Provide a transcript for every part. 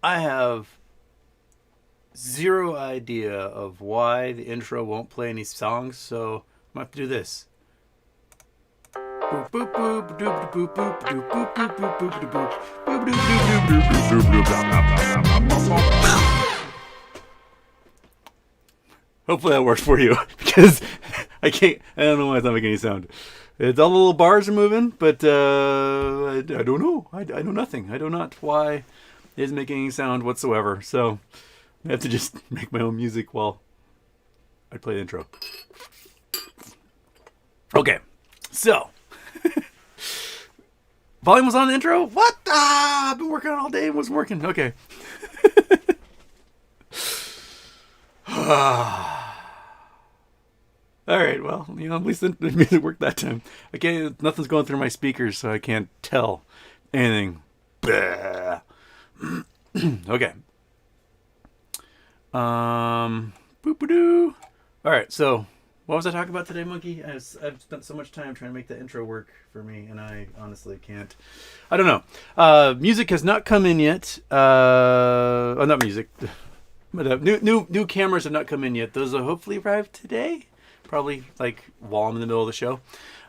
I have zero idea of why the intro won't play any songs, so I'm going to have to do this. Hopefully that works for you, because I don't know why it's not making any sound. It's all the little bars are moving, but I don't know. I know nothing. I do not why it isn't making any sound whatsoever. So I have to just make my own music while I play the intro. Okay, so volume was on the intro. What? I've been working on it all day and wasn't working. Okay. All right, well, at least the music worked that time. Nothing's going through my speakers, so I can't tell anything. Okay. Boop-a-doo. All right, so what was I talking about today, Monkey? I've spent so much time trying to make the intro work for me, and I honestly can't. I don't know. Music has not come in yet. Not music. But new cameras have not come in yet. Those will hopefully arrive today. Probably while I'm in the middle of the show.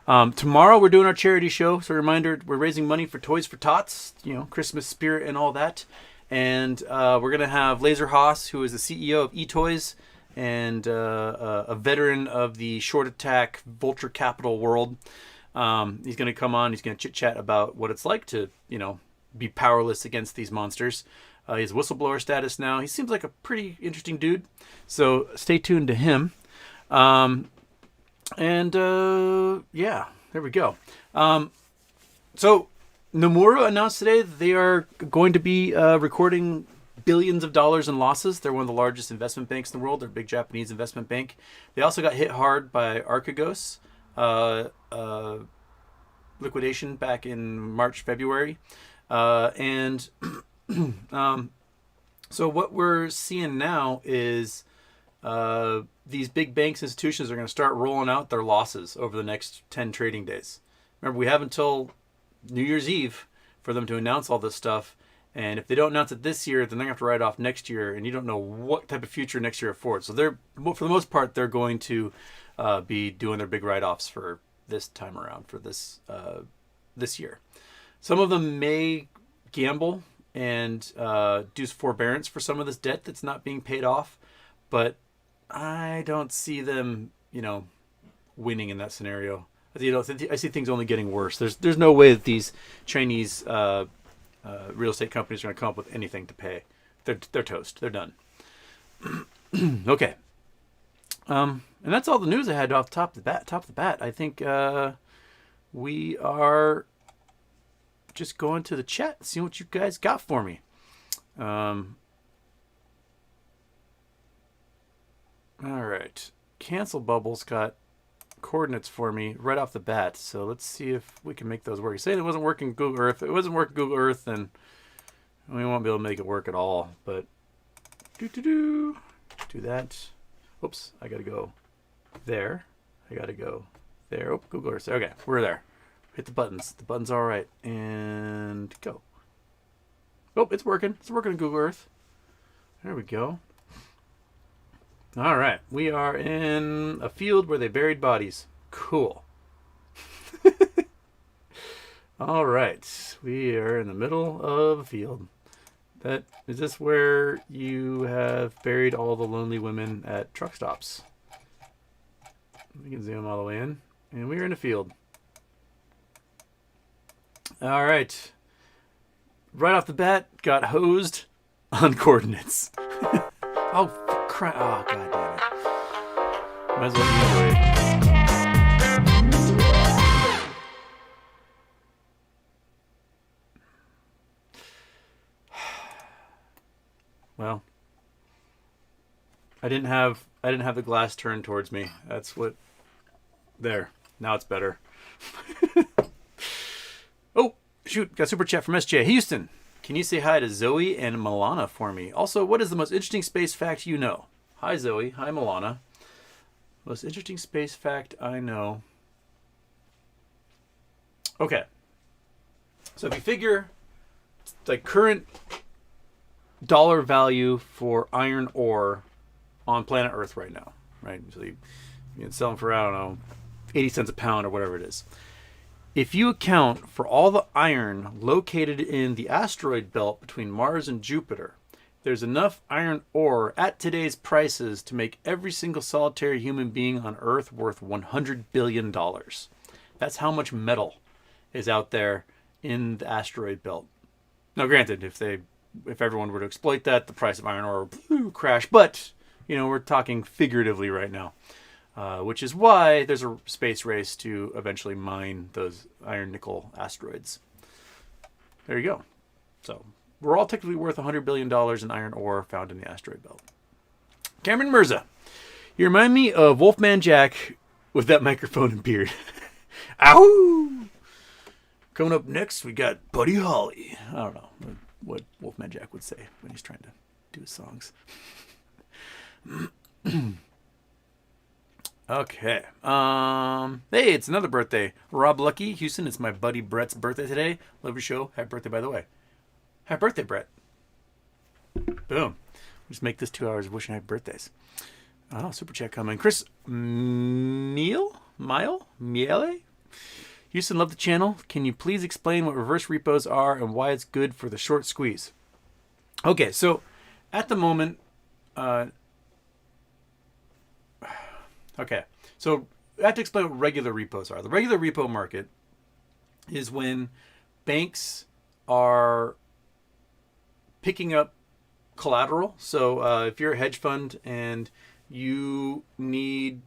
Tomorrow we're doing our charity show. So a reminder, we're raising money for Toys for Tots, Christmas spirit and all that. And we're going to have Laser Haas, who is the CEO of eToys and a veteran of the short attack vulture capital world. He's going to come on. He's going to chit chat about what it's like to, be powerless against these monsters. He has whistleblower status now. He seems like a pretty interesting dude. So stay tuned to him. Yeah, there we go. So Nomura announced today that they are going to be recording billions of dollars in losses. They're one of the largest investment banks in the world. They're a big Japanese investment bank. They also got hit hard by Archegos liquidation back in March, February. So what we're seeing now is these big banks institutions are going to start rolling out their losses over the next 10 trading days. Remember, we have until New Year's Eve for them to announce all this stuff. And if they don't announce it this year, then they're going to have to write off next year. And you don't know what type of future next year affords. So for the most part, they're going to be doing their big write-offs for this time around, for this year. Some of them may gamble and do forbearance for some of this debt that's not being paid off. But I don't see them, winning in that scenario. I see things only getting worse. There's no way that these Chinese real estate companies are going to come up with anything to pay. They're toast. They're done. Okay. And that's all the news I had off the top of the bat. I think we are just going to the chat, see what you guys got for me. All right. Cancel Bubbles got coordinates for me right off the bat. So let's see if we can make those work. You're saying it wasn't working Google Earth. If it wasn't working Google Earth, then we won't be able to make it work at all. But do that. Oops, I got to go there. I got to go there. Oh, Google Earth. Okay, we're there. Hit the buttons. The buttons are all right. And go. Oh, it's working. It's working on Google Earth. There we go. All right, we are in a field where they buried bodies. Cool. All right, we are in the middle of a field. Is this where you have buried all the lonely women at truck stops? We can zoom all the way in, and we're in a field. All right. Right off the bat, got hosed on coordinates. Oh, crap. Oh, god damn it. Might as well enjoy it. Well, I didn't have the glass turned towards me. That's what. There. Now it's better. Oh, shoot. Got super chat from SJ. Houston, can you say hi to Zoe and Milana for me? Also, what is the most interesting space fact you know? Hi, Zoe. Hi, Milana. Most interesting space fact I know. Okay. So if you figure, like, current dollar value for iron ore on planet Earth right now, right? So you can sell them for, I don't know, 80 cents a pound or whatever it is. If you account for all the iron located in the asteroid belt between Mars and Jupiter, there's enough iron ore at today's prices to make every single solitary human being on Earth worth $100 billion. That's how much metal is out there in the asteroid belt. Now, granted, if everyone were to exploit that, the price of iron ore would crash. But, we're talking figuratively right now, which is why there's a space race to eventually mine those iron nickel asteroids. There you go. So we're all technically worth $100 billion in iron ore found in the asteroid belt. Cameron Mirza, you remind me of Wolfman Jack with that microphone and beard. Ow! Coming up next, we got Buddy Holly. I don't know what Wolfman Jack would say when he's trying to do his songs. Okay. Hey, it's another birthday. Rob Lucky, Houston. It's my buddy Brett's birthday today. Love your show. Happy birthday, by the way. Happy birthday, Brett. Boom. Just make this 2 hours of wishing happy birthdays. Oh, super chat coming. Chris Miele? Houston, love the channel. Can you please explain what reverse repos are and why it's good for the short squeeze? Okay, so at the moment, so I have to explain what regular repos are. The regular repo market is when banks are picking up collateral. So if you're a hedge fund and you need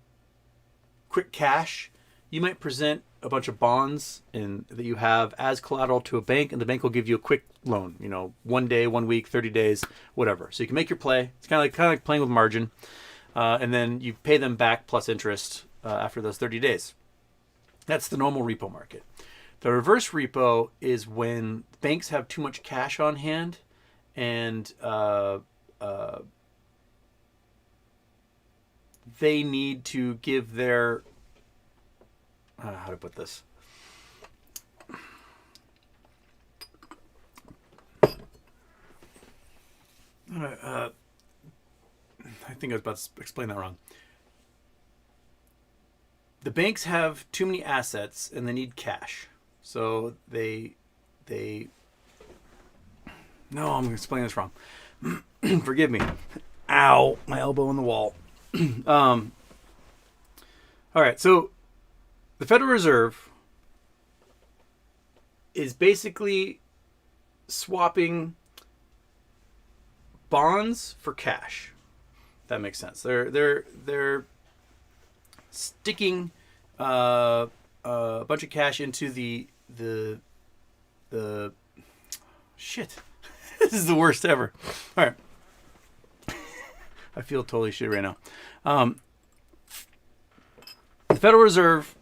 quick cash, you might present a bunch of bonds that you have as collateral to a bank, and the bank will give you a quick loan, 1 day, 1 week, 30 days, whatever. So you can make your play. It's kind of like playing with margin. And then you pay them back plus interest after those 30 days. That's the normal repo market. The reverse repo is when banks have too much cash on hand and they need to give their... how to put this? I think I was about to explain that wrong. The banks have too many assets and they need cash. So they no, I'm going to explain this wrong. Forgive me. Ow, my elbow in the wall. All right, so the Federal Reserve is basically swapping bonds for cash. That makes sense. They're sticking a bunch of cash into the shit. This is the worst ever. All right. I feel totally shit right now. The Federal Reserve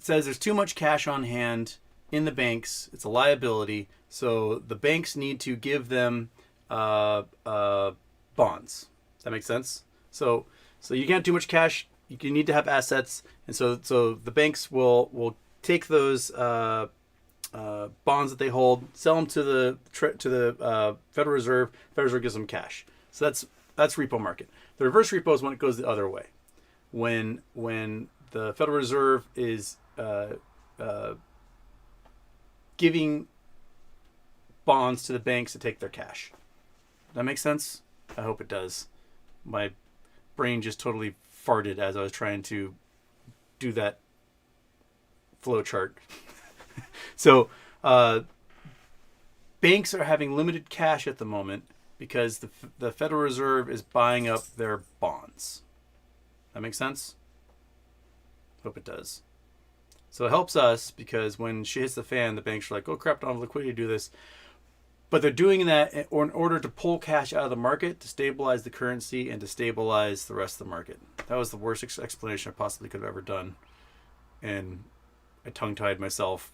says there's too much cash on hand in the banks. It's a liability. So the banks need to give them bonds. That makes sense? So you can't have too much cash. You need to have assets. And so the banks will take those bonds that they hold, sell them to the Federal Reserve. Federal Reserve gives them cash. So that's repo market. The reverse repo is when it goes the other way. When the Federal Reserve is giving bonds to the banks to take their cash. That makes sense? I hope it does. My brain just totally farted as I was trying to do that flow chart. So banks are having limited cash at the moment because the Federal Reserve is buying up their bonds. That makes sense? Hope it does. So it helps us because when shit hits the fan, the banks are like, oh crap, don't have liquidity to do this. But they're doing that in order to pull cash out of the market, to stabilize the currency, and to stabilize the rest of the market. That was the worst explanation I possibly could have ever done. And I tongue-tied myself.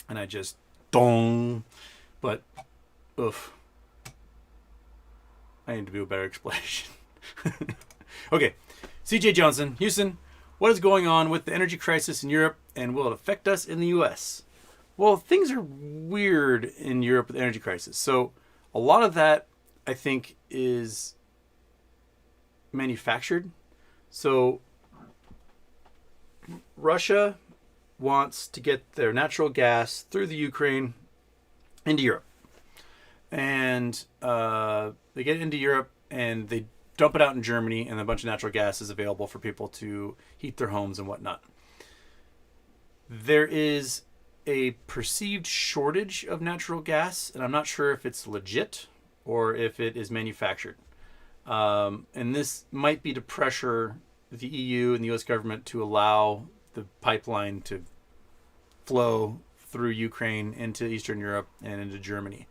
And I just, dong. But, oof. I need to do a better explanation. Okay. CJ Johnson, Houston, what is going on with the energy crisis in Europe, and will it affect us in the U.S.? Well, things are weird in Europe with the energy crisis. So a lot of that I think, is manufactured. So Russia wants to get their natural gas through the Ukraine into Europe. And they get it into Europe and they dump it out in Germany, and a bunch of natural gas is available for people to heat their homes and whatnot. There is a perceived shortage of natural gas, and I'm not sure if it's legit or if it is manufactured. And this might be to pressure the EU and the US government to allow the pipeline to flow through Ukraine into Eastern Europe and into Germany.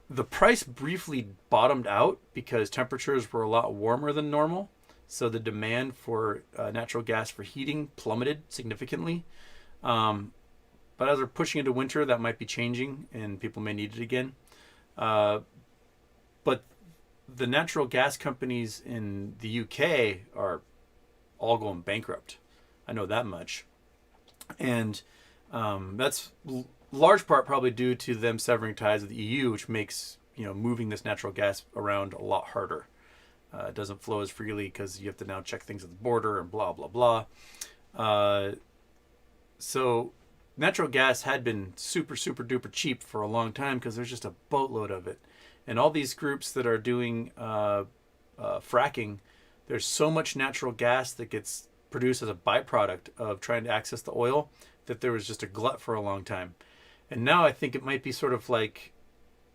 The price briefly bottomed out because temperatures were a lot warmer than normal. So the demand for natural gas for heating plummeted significantly. But as we're pushing into winter, that might be changing and people may need it again. But the natural gas companies in the UK are all going bankrupt. I know that much. And that's large part probably due to them severing ties with the EU, which makes moving this natural gas around a lot harder. It doesn't flow as freely because you have to now check things at the border and blah, blah, blah. So natural gas had been super, super duper cheap for a long time because there's just a boatload of it. And all these groups that are doing fracking, there's so much natural gas that gets produced as a byproduct of trying to access the oil that there was just a glut for a long time. And now I think it might be sort of like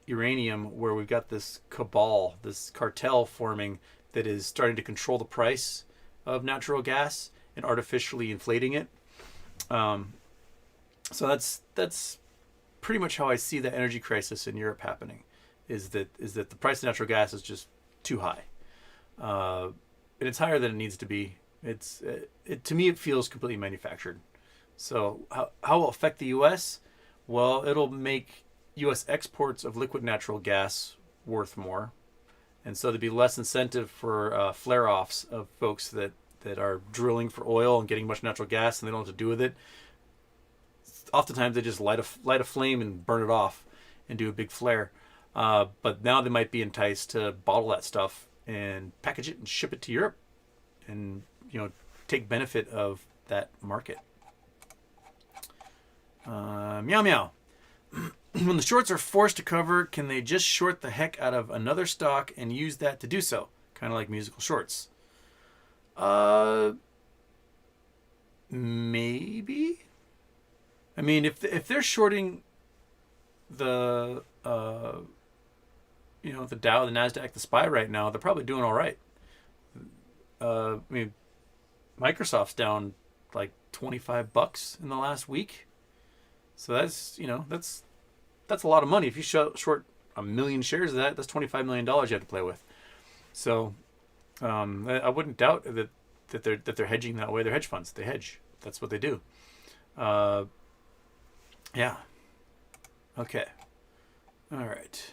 uranium, where we've got this cabal, this cartel forming that is starting to control the price of natural gas and artificially inflating it. So that's pretty much how I see the energy crisis in Europe happening. Is that the price of natural gas is just too high, and it's higher than it needs to be. To me it feels completely manufactured. So how will it affect the U.S.? Well, it'll make U.S. exports of liquid natural gas worth more, and so there'd be less incentive for flare-offs of folks that are drilling for oil and getting much natural gas and they don't know what to do with it. Oftentimes they just light a flame and burn it off and do a big flare. But now they might be enticed to bottle that stuff and package it and ship it to Europe and take benefit of that market. Meow meow. When the shorts are forced to cover, can they just short the heck out of another stock and use that to do so? Kind of like musical shorts. Maybe. I mean, if they're shorting the the Dow, the Nasdaq, the SPY right now, they're probably doing all right. I mean, Microsoft's down like $25 in the last week, so that's a lot of money. If you short 1 million shares of that, that's $25 million you have to play with. So I wouldn't doubt that they're hedging that way. They're hedge funds. They hedge. That's what they do. Yeah. Okay. All right.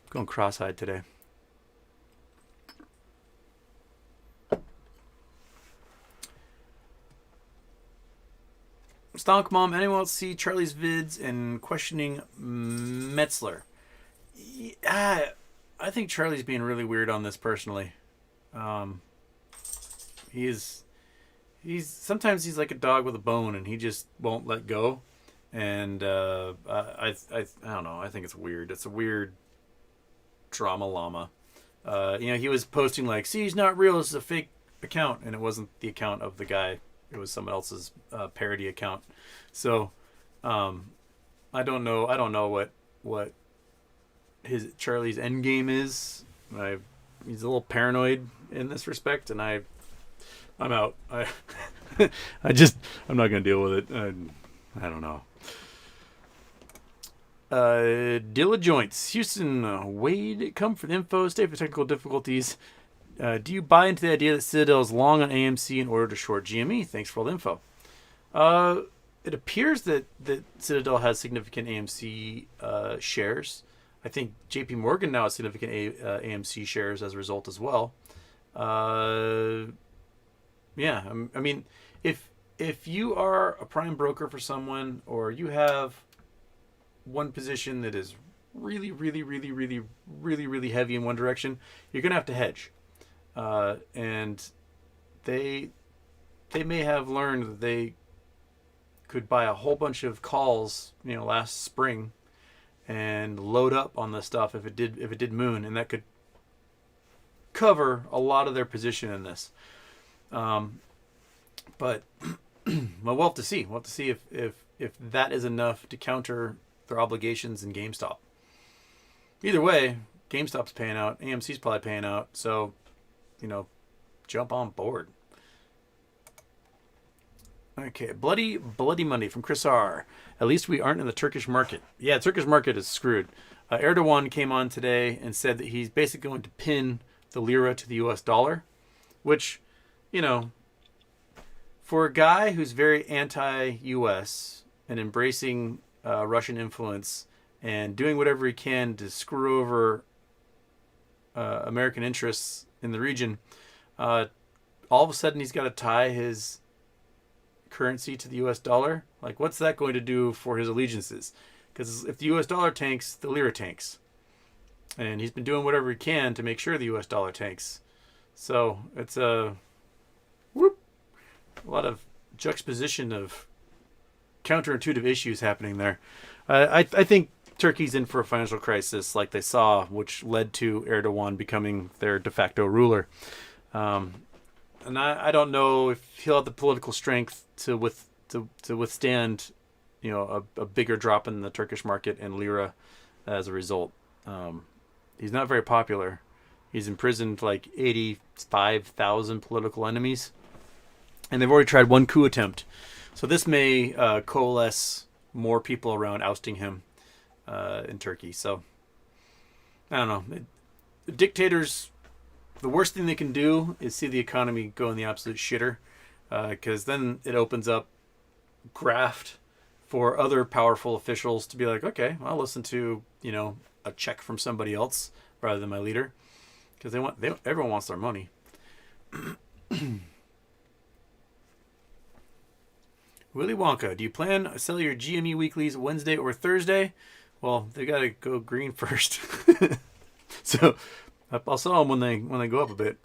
Going cross-eyed today. Stonk Mom, anyone else see Charlie's vids and questioning Metzler? Yeah, I think Charlie's being really weird on this personally. He's sometimes he's like a dog with a bone and he just won't let go. And I don't know. I think it's weird. It's a weird drama llama. He was posting like, "See, he's not real. This is a fake account," and it wasn't the account of the guy. It was someone else's parody account. So I don't know. I don't know what his Charlie's end game is. He's a little paranoid in this respect, and I'm out. I'm not gonna deal with it. I don't know. Dilla Joints, Houston, Wade, come for the info, stay for technical difficulties. Do you buy into the idea that Citadel is long on AMC in order to short GME? Thanks for all the info. It appears that Citadel has significant AMC shares. I think JP Morgan now has significant AMC shares as a result as well. Yeah, I mean, if you are a prime broker for someone, or you have one position that is really, really, really, really, really, really heavy in one direction, you're going to have to hedge. And they may have learned that they could buy a whole bunch of calls, last spring, and load up on the stuff if it did moon, and that could cover a lot of their position in this. But well, we'll have to see. We'll have to see if that is enough to counter their obligations in GameStop. Either way, GameStop's paying out. AMC's probably paying out. So, jump on board. Okay, Bloody Monday from Chris R. At least we aren't in the Turkish market. Yeah, Turkish market is screwed. Erdogan came on today and said that he's basically going to pin the lira to the US dollar, which, for a guy who's very anti-US and embracing Russian influence and doing whatever he can to screw over American interests in the region, all of a sudden he's got to tie his currency to the US dollar. Like, what's that going to do for his allegiances? Because if the US dollar tanks, the lira tanks. And he's been doing whatever he can to make sure the US dollar tanks. So it's a lot of juxtaposition of counterintuitive issues happening there. I think Turkey's in for a financial crisis like they saw, which led to Erdogan becoming their de facto ruler. And I don't know if he'll have the political strength to withstand, a bigger drop in the Turkish market and lira as a result. He's not very popular. He's imprisoned like 85,000 political enemies, and they've already tried one coup attempt. So this may coalesce more people around ousting him in Turkey. So I don't know. Dictators, the worst thing they can do is see the economy go in the absolute shitter, because then it opens up graft for other powerful officials to be like, okay, I'll listen to a check from somebody else rather than my leader, because everyone wants their money. Willy Wonka, do you plan to sell your GME weeklies Wednesday or Thursday? Well, they got to go green first. So I'll sell them when they go up a bit.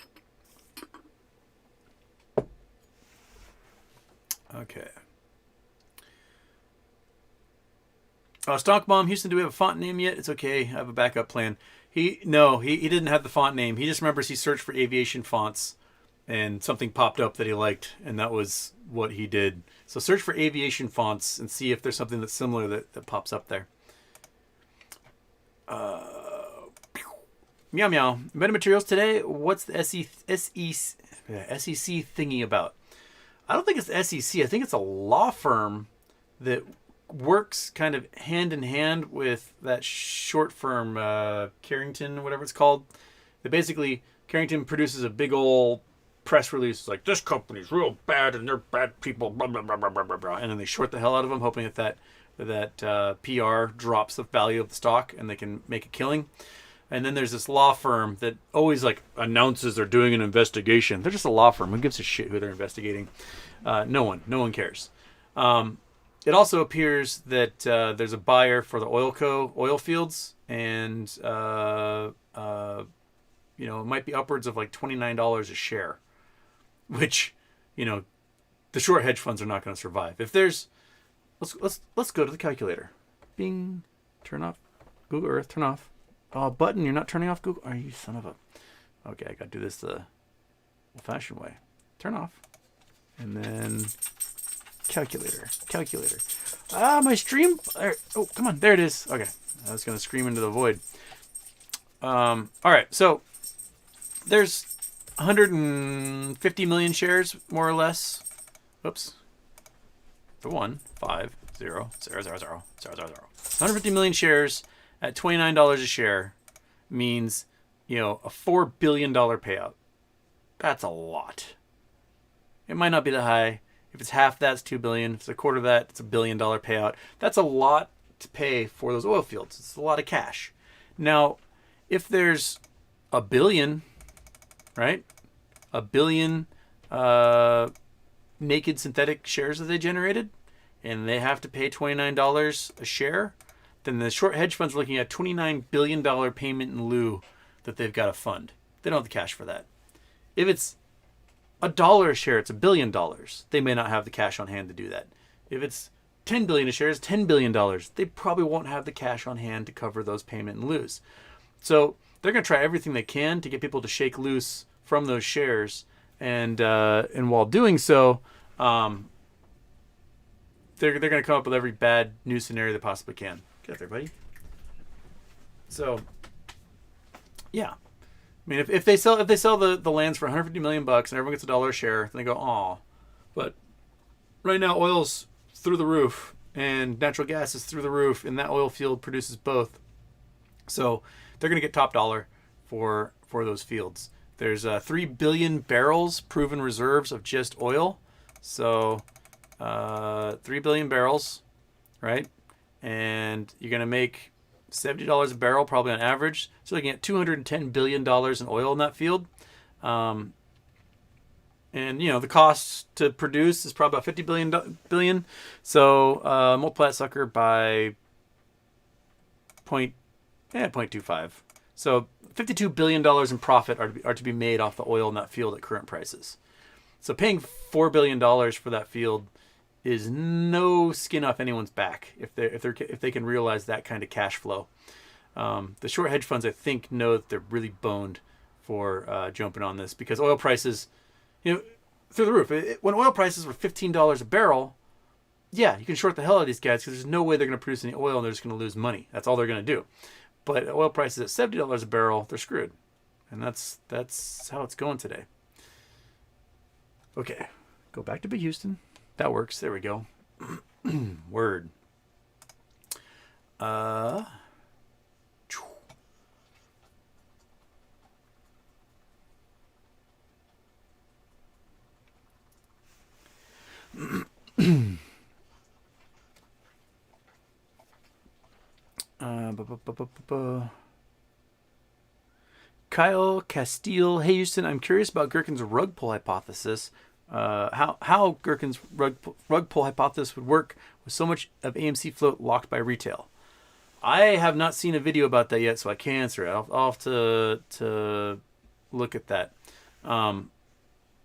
Okay. Stock Bomb Houston, do we have a font name yet? It's okay. I have a backup plan. He didn't have the font name. He just remembers he searched for aviation fonts and something popped up that he liked, and that was what he did. So search for aviation fonts and see if there's something that's similar that pops up there. Meow meow. Metamaterials today. What's the SEC thingy about? I don't think it's the SEC. I think it's a law firm that works kind of hand in hand with that short firm, Carrington, whatever it's called. That basically, Carrington produces a big old press release like, this company's real bad and they're bad people, blah, blah, blah, blah, blah, blah, and then they short the hell out of them, hoping that PR drops the value of the stock and they can make a killing. And then there's this law firm that always announces they're doing an investigation. They're just a law firm. Who gives a shit who they're investigating? No one cares. It also appears that there's a buyer for the oil fields, and it might be upwards of like $29 a share, which the short hedge funds are not going to survive. If there's, let's go to the calculator. Bing, turn off Google Earth. Turn off. Oh, button, you're not turning off Google? Are you son of a... Okay, I got to do this the old-fashioned way. Turn off. And then... Calculator. My stream... Oh, come on. There it is. Okay. I was going to scream into the void. All right. So, there's 150 million shares, more or less. Oops. The 150 million shares at $29 a share means, a $4 billion payout. That's a lot. It might not be that high. If it's half that, it's $2 billion. If it's a quarter of that, it's $1 billion payout. That's a lot to pay for those oil fields. It's a lot of cash. Now, if there's $1 billion, right? $1 billion naked synthetic shares that they generated, and they have to pay $29 a share, then the short hedge funds are looking at $29 billion payment in lieu that they've got to fund. They don't have the cash for that. If it's $1 a share, it's $1 billion. They may not have the cash on hand to do that. If it's 10 billion a share, it's $10 billion. They probably won't have the cash on hand to cover those payment in lieus. So they're going to try everything they can to get people to shake loose from those shares. And while doing so, they're going to come up with every bad news scenario they possibly can. Get there, buddy. So, yeah. I mean, if they sell the lands for $150 million and everyone gets $1 a share, then they go, aw. But right now, oil's through the roof and natural gas is through the roof, and that oil field produces both. So they're going to get top dollar for those fields. There's 3 billion barrels proven reserves of just oil. So 3 billion barrels, right? And you're going to make $70 a barrel probably on average. So looking at $210 billion in oil in that field. And, the cost to produce is probably about $50 billion. So multiply that sucker by 0.25. So $52 billion in profit are to be made off the oil in that field at current prices. So paying $4 billion for that field is no skin off anyone's back if they can realize that kind of cash flow. The short hedge funds, I think, know that they're really boned for jumping on this because oil prices, through the roof. When oil prices were $15 a barrel, yeah, you can short the hell out of these guys because there's no way they're going to produce any oil and they're just going to lose money. That's all they're going to do. But oil prices at $70 a barrel, they're screwed, and that's how it's going today. Okay, go back to Big Houston. That works. There we go. Word. Kyle Castile. Hey Houston, I'm curious about Gherkin's rug pull hypothesis. How Gherkin's rug pull hypothesis would work with so much of AMC float locked by retail. I have not seen a video about that yet, so I can't answer it. I'll have to look at that.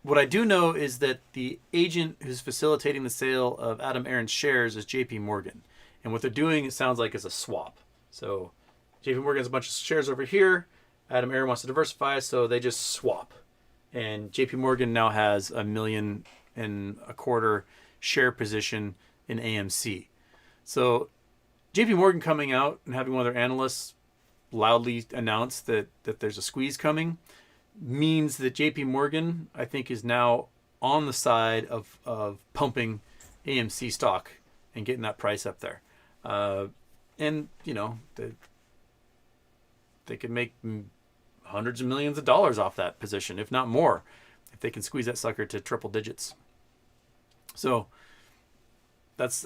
What I do know is that the agent who's facilitating the sale of Adam Aron's shares is JP Morgan. And what they're doing, it sounds like, is a swap. So JP Morgan has a bunch of shares over here. Adam Aron wants to diversify, so they just swap. And JP Morgan now has 1.25 million share position in AMC. So JP Morgan coming out and having one of their analysts loudly announce that there's a squeeze coming means that JP Morgan, I think, is now on the side of pumping AMC stock and getting that price up there. And, they could make hundreds of millions of dollars off that position, if not more, if they can squeeze that sucker to triple digits. So that's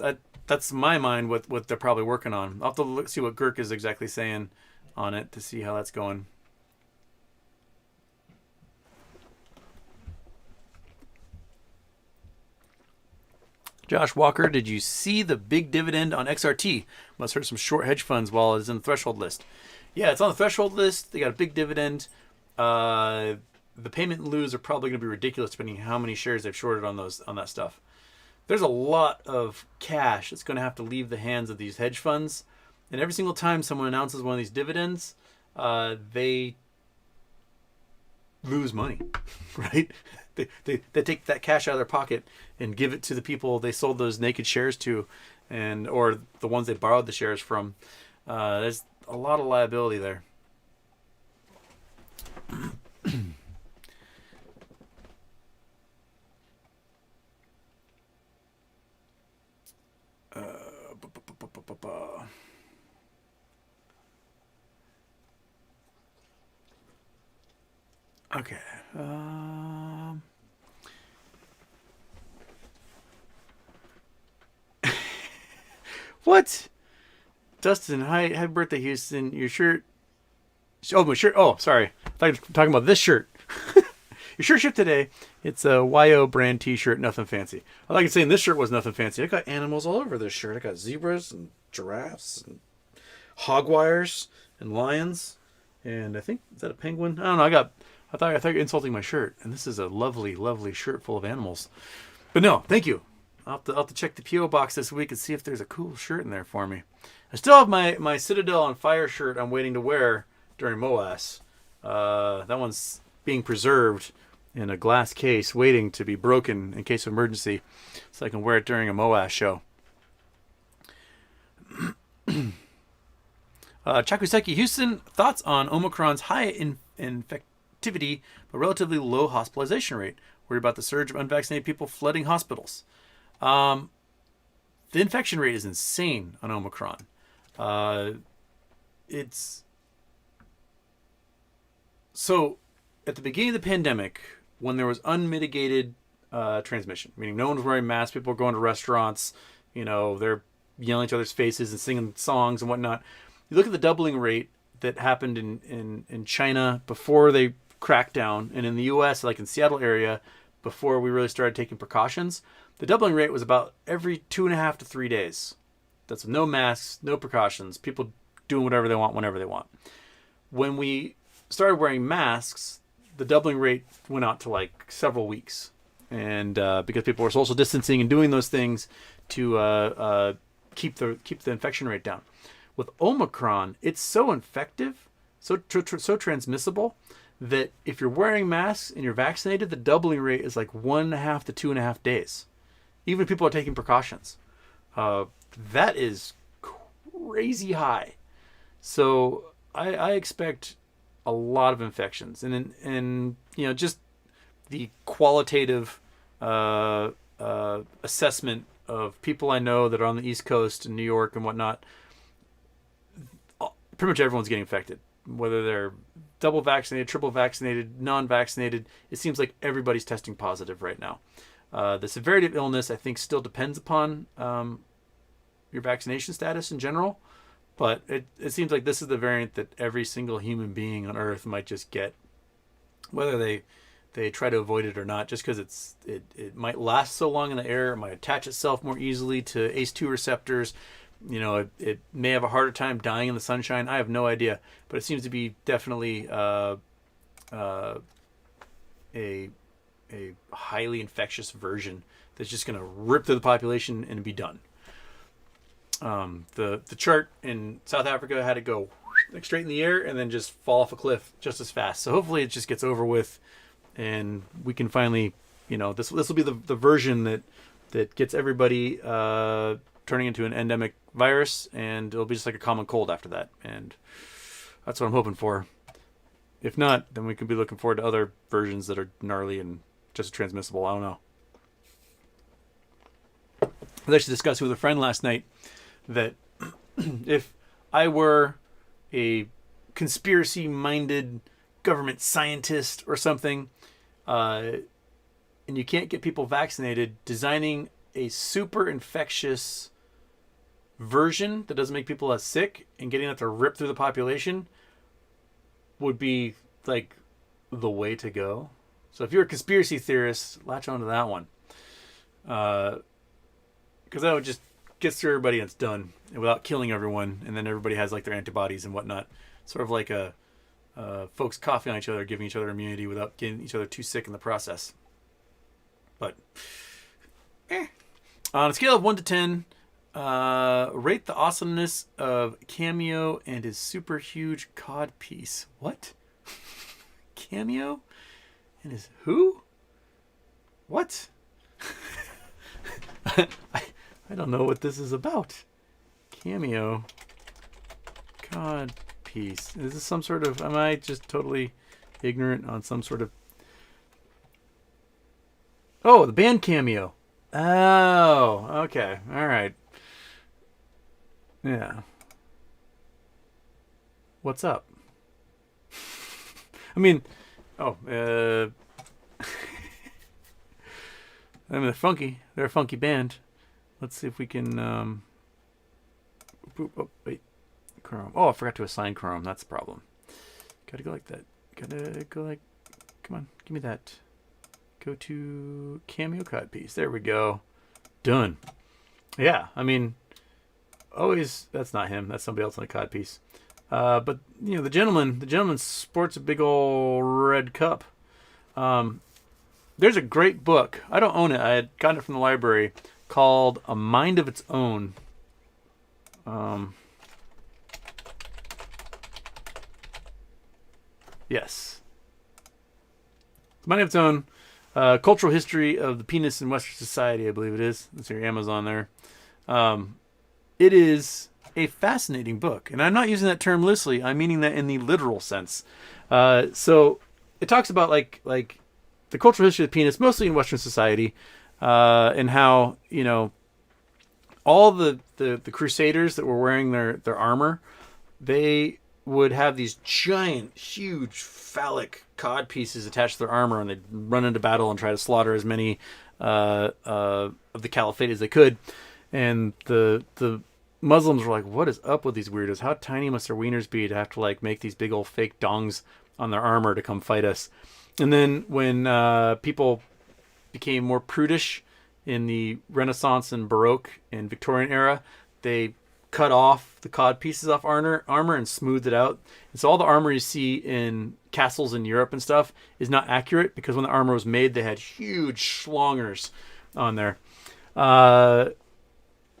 my mind what they're probably working on. I'll have to see what Gherk is exactly saying on it to see how that's going. Josh Walker, did you see the big dividend on XRT? Must hurt some short hedge funds while it's in the threshold list. Yeah, it's on the threshold list. They got a big dividend. The payment in lieus are probably going to be ridiculous depending on how many shares they've shorted on that stuff. There's a lot of cash that's going to have to leave the hands of these hedge funds. And every single time someone announces one of these dividends, they lose money, right? They take that cash out of their pocket and give it to the people they sold those naked shares to, or the ones they borrowed the shares from. There's a lot of liability there. Okay. What? Dustin, hi, happy birthday, Houston. Your shirt. Oh, my shirt. Oh, sorry. I thought you were talking about this shirt. Your shirt shipped today. It's a YO brand t-shirt, nothing fancy. I like saying this shirt was nothing fancy. I got animals all over this shirt. I got zebras and giraffes and hog wires and lions. And I think, is that a penguin? I don't know. I thought you were insulting my shirt. And this is a lovely, lovely shirt full of animals. But no, thank you. I'll have to check the P.O. box this week and see if there's a cool shirt in there for me. I still have my Citadel on Fire shirt I'm waiting to wear during MOAS. That one's being preserved in a glass case, waiting to be broken in case of emergency, so I can wear it during a MOAS show. Chakuseki Houston, thoughts on Omicron's high infectivity but relatively low hospitalization rate? Worried about the surge of unvaccinated people flooding hospitals. The infection rate is insane on Omicron. It's so at the beginning of the pandemic, when there was unmitigated transmission, meaning no one was wearing masks, people were going to restaurants, they're yelling at each other's faces and singing songs and whatnot. You look at the doubling rate that happened in China before they cracked down, and in the U.S., like in Seattle area, before we really started taking precautions, the doubling rate was about every 2.5 to 3 days. That's with no masks, no precautions, people doing whatever they want, whenever they want. When we started wearing masks, the doubling rate went out to like several weeks. And because people were social distancing and doing those things to keep the infection rate down. With Omicron, it's so infective, so transmissible, that if you're wearing masks and you're vaccinated, the doubling rate is like 1.5 to 2.5 days. Even if people are taking precautions. That is crazy high. So I expect a lot of infections. And just the qualitative assessment of people I know that are on the East Coast in New York and whatnot, pretty much everyone's getting infected. Whether they're double vaccinated, triple vaccinated, non-vaccinated, it seems like everybody's testing positive right now. The severity of illness, I think, still depends upon your vaccination status in general. But it seems like this is the variant that every single human being on Earth might just get, whether they try to avoid it or not, just because it might last so long in the air, it might attach itself more easily to ACE2 receptors. It may have a harder time dying in the sunshine. I have no idea, but it seems to be definitely a highly infectious version that's just going to rip through the population and be done. The chart in South Africa had to go like straight in the air and then just fall off a cliff just as fast. So hopefully it just gets over with, and we can finally, this will be the version that gets everybody turning into an endemic virus, and it'll be just like a common cold after that. And that's what I'm hoping for. If not, then we could be looking forward to other versions that are gnarly and just transmissible. I don't know. I was actually discussing with a friend last night that if I were a conspiracy-minded government scientist or something, and you can't get people vaccinated, designing a super infectious version that doesn't make people as sick and getting that to rip through the population would be like the way to go. So if you're a conspiracy theorist, latch onto that one. Because that would just get through everybody and it's done, and without killing everyone, and then everybody has like their antibodies and whatnot. Sort of like folks coughing on each other, giving each other immunity without getting each other too sick in the process. But on a scale of 1 to 10, rate the awesomeness of Cameo and his super huge cod piece. What? Cameo and his who? What? I don't know what this is about. Cameo cod piece. Is this some sort of... Am I just totally ignorant on some sort of... Oh, the band Cameo. Oh, okay. All right. Yeah. What's up? I mean, they're funky. They're a funky band. Let's see if we can, oh, wait. Chrome. Oh, I forgot to assign Chrome. That's the problem. Gotta go like that. Gotta go like, come on, give me that. Go to Cameo cut piece. There we go. Done. Yeah, I mean, always, that's not him. That's somebody else on a codpiece. But the gentleman sports a big old red cup. There's a great book. I don't own it. I had gotten it from the library called A Mind of Its Own. Yes. Mind of Its Own. Cultural History of the Penis in Western Society, I believe it is. It's your Amazon there. It is a fascinating book. And I'm not using that term loosely. I'm meaning that in the literal sense. So it talks about like the cultural history of the penis, mostly in Western society, and how, all the crusaders that were wearing their armor, they would have these giant, huge, phallic cod pieces attached to their armor, and they'd run into battle and try to slaughter as many of the caliphate as they could. And the Muslims were like, what is up with these weirdos? How tiny must their wieners be to have to make these big old fake dongs on their armor to come fight us? And then when people became more prudish in the Renaissance and Baroque and Victorian era, they cut off the cod pieces off armor and smoothed it out. And so all the armor you see in castles in Europe and stuff is not accurate, because when the armor was made, they had huge schlongers on there. But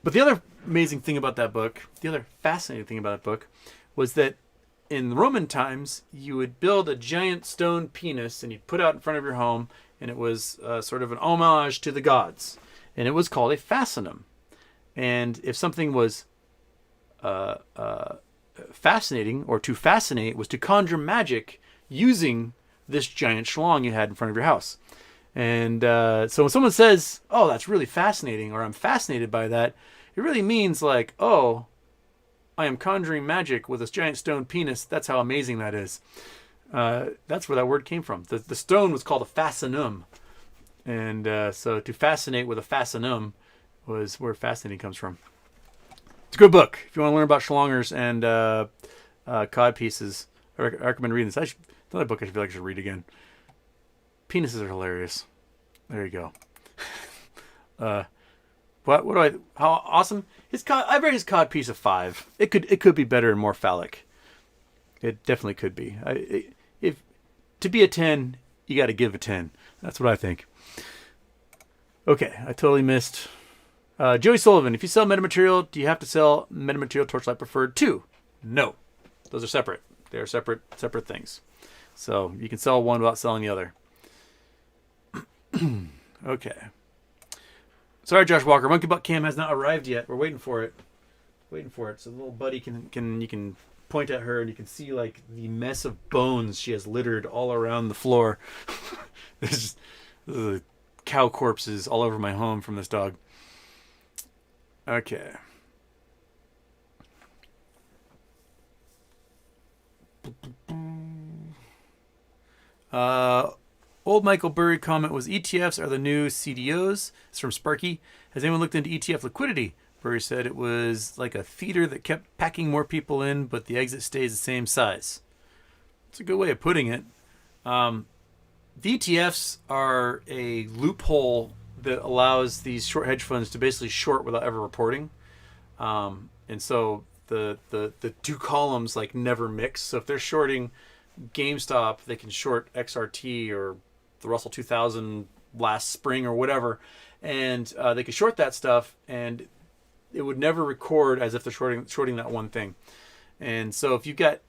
the other amazing thing about that book, the other fascinating thing about that book, was that in Roman times, you would build a giant stone penis and you'd put it out in front of your home, and it was sort of an homage to the gods. And it was called a fascinum. And if something was fascinating, or to fascinate, was to conjure magic using this giant schlong you had in front of your house. And so when someone says, oh, that's really fascinating, or I'm fascinated by that, it really means oh, I am conjuring magic with this giant stone penis. That's how amazing that is. That's where that word came from. The stone was called a fascinum. And so to fascinate with a fascinum was where fascinating comes from. It's a good book. If you want to learn about schlongers and cod pieces, I recommend reading this. Another book I feel like I should read again. Penises are hilarious. There you go. How awesome? I rate his cod piece a 5. It could be better and more phallic. It definitely could be. If to be a 10, you got to give a 10. That's what I think. Okay, I totally missed. Joey Sullivan, if you sell metamaterial, do you have to sell metamaterial Torchlight Preferred too? No. Those are separate. They are separate things. So you can sell one without selling the other. Okay. Sorry, Josh Walker. Monkey Butt Cam has not arrived yet. We're waiting for it. So the little buddy you can point at her and you can see the mess of bones she has littered all around the floor. There's cow corpses all over my home from this dog. Okay. Old Michael Burry comment was, ETFs are the new CDOs. It's from Sparky. Has anyone looked into ETF liquidity? Burry said it was like a theater that kept packing more people in, but the exit stays the same size. It's a good way of putting it. The ETFs are a loophole that allows these short hedge funds to basically short without ever reporting. And so the two columns never mix. So if they're shorting GameStop, they can short XRT or the Russell 2000 last spring or whatever, and they could short that stuff, and it would never record as if they're shorting that one thing. And so if you've got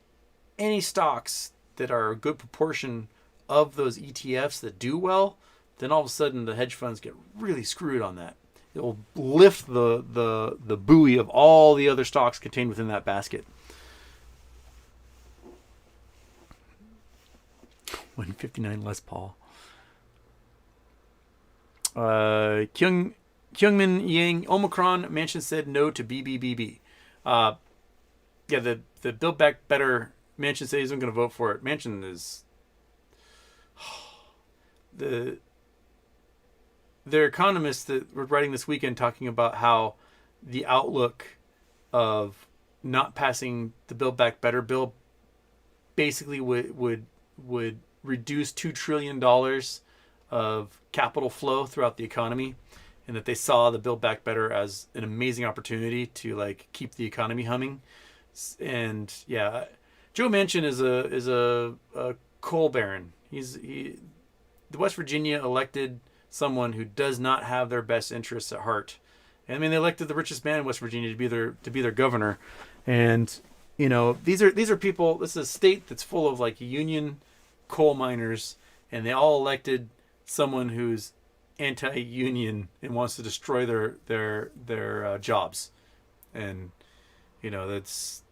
any stocks that are a good proportion of those ETFs that do well, then all of a sudden the hedge funds get really screwed on that. It will lift the buoy of all the other stocks contained within that basket. 159 Les Paul. Kyungmin Yang Omicron Mansion said no to BBBB. Yeah, the Build Back Better Mansion said he's not going to vote for it. Mansion is their economists that were writing this weekend talking about how the outlook of not passing the Build Back Better bill basically would reduce $2 trillion of capital flow throughout the economy. and that they saw the Build Back Better as an amazing opportunity to like keep the economy humming. And yeah, Joe Manchin is a coal baron. The West Virginia elected someone who does not have their best interests at heart. And I mean, they elected the richest man in West Virginia to be their governor. And you know, these are people. This is a state that's full of like union coal miners, and they all elected someone who's anti-union and wants to destroy their jobs. And you know, that's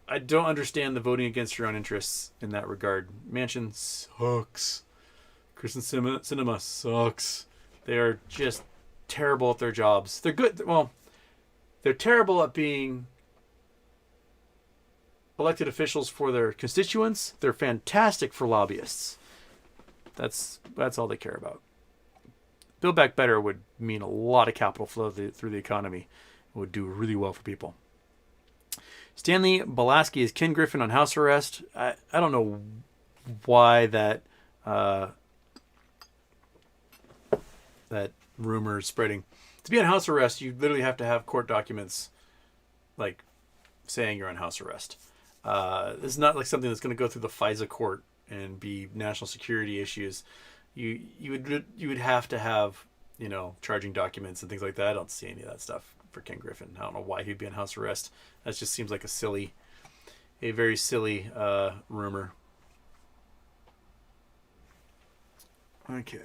I don't understand the voting against your own interests in that regard. Manchin sucks. Kristen Cinema sucks. They are just terrible at their jobs. They're good. Well, they're terrible at being elected officials for their constituents. They're fantastic for lobbyists. That's all they care about. Build Back Better would mean a lot of capital flow through the economy. It would do really well for people. Stanley Belaski is Ken Griffin on house arrest. I don't know why that rumor is spreading. To be on house arrest, you literally have to have court documents like saying you're on house arrest. This is not like something that's going to go through the FISA court and be national security issues. You would have to have, you know, charging documents and things like that. I don't see any of that stuff for Ken Griffin. I don't know why he'd be on house arrest. That just seems like a very silly rumor. Okay.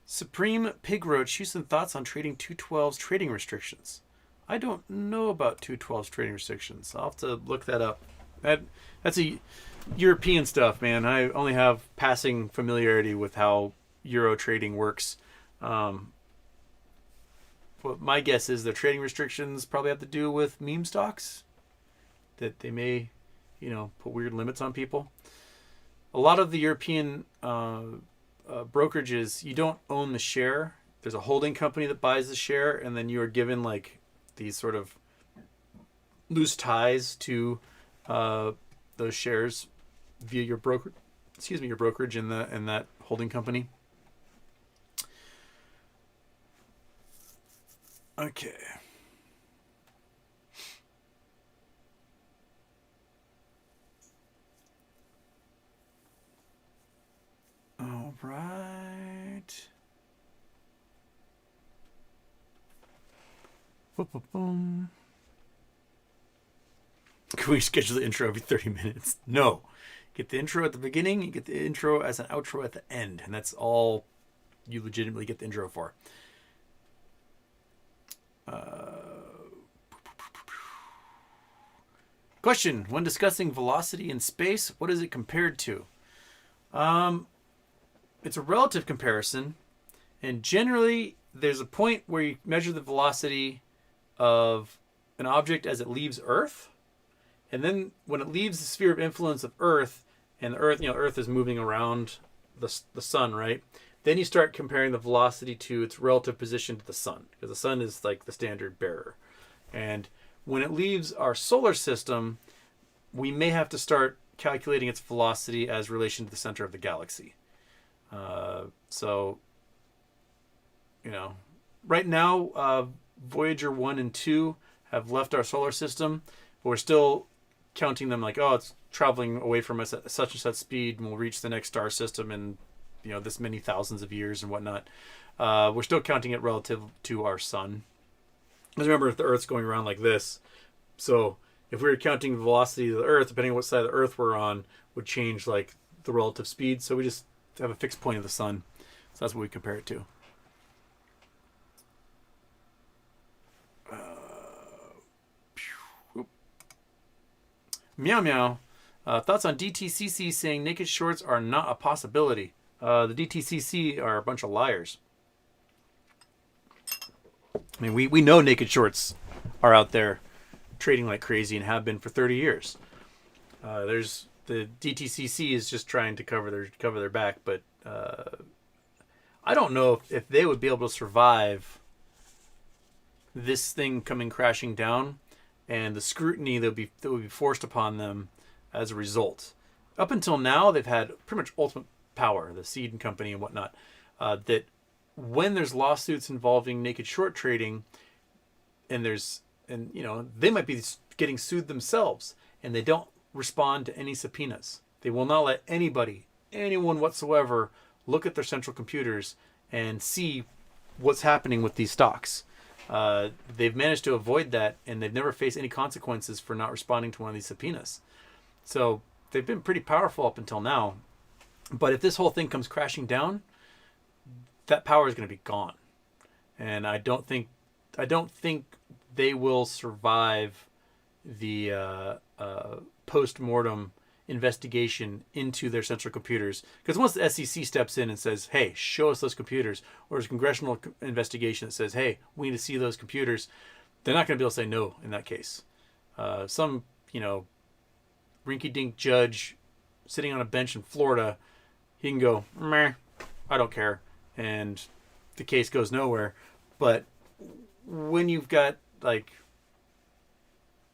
Supreme Pig Roach, Houston thoughts on trading 212's trading restrictions. I don't know about 212's trading restrictions. I'll have to look that up. That's a European stuff, man. I only have passing familiarity with how Euro trading works. Well, my guess is the trading restrictions probably have to do with meme stocks, that they may, you know, put weird limits on people. A lot of the European brokerages, you don't own the share. There's a holding company that buys the share, and then you are given like these sort of loose ties to those shares via your brokerage in that holding company. Okay. All right. Boom. Can we schedule the intro every 30 minutes? No. Get the intro at the beginning, you get the intro as an outro at the end, and that's all you legitimately get the intro for. Question: when discussing velocity in space, what is it compared to? It's a relative comparison, and generally there's a point where you measure the velocity of an object as it leaves Earth, and then when it leaves the sphere of influence of Earth, and the Earth, you know, Earth is moving around the sun, right? Then you start comparing the velocity to its relative position to the sun, because the sun is like the standard bearer. And when it leaves our solar system, we may have to start calculating its velocity as relation to the center of the galaxy. So, you know, right now, Voyager 1 and 2 have left our solar system, but we're still counting them like, oh, it's traveling away from us at such and such speed, and we'll reach the next star system in, you know, this many thousands of years and whatnot. We're still counting it relative to our sun. Because remember, if the Earth's going around like this, so if we were counting the velocity of the Earth, depending on what side of the Earth we're on, would change like the relative speed. So we just have a fixed point of the sun. So that's what we compare it to. Meow meow. Thoughts on DTCC saying naked shorts are not a possibility. The DTCC are a bunch of liars. I mean, we know naked shorts are out there trading like crazy and have been for 30 years. There's the DTCC is just trying to cover their back, but I don't know if they would be able to survive this thing coming crashing down and the scrutiny that would be forced upon them as a result. up until now, they've had pretty much ultimate power, the seed and company and whatnot, that when there's lawsuits involving naked short trading, and they might be getting sued themselves, and they don't respond to any subpoenas. They will not let anyone whatsoever, look at their central computers and see what's happening with these stocks. They've managed to avoid that, and they've never faced any consequences for not responding to one of these subpoenas. So they've been pretty powerful up until now. But if this whole thing comes crashing down, that power is going to be gone. And I don't think they will survive the post-mortem investigation into their central computers. Because once the SEC steps in and says, hey, show us those computers, or there's a congressional investigation that says, hey, we need to see those computers, they're not going to be able to say no in that case. Some rinky-dink judge sitting on a bench in Florida, he can go, meh, I don't care, and the case goes nowhere. But when you've got like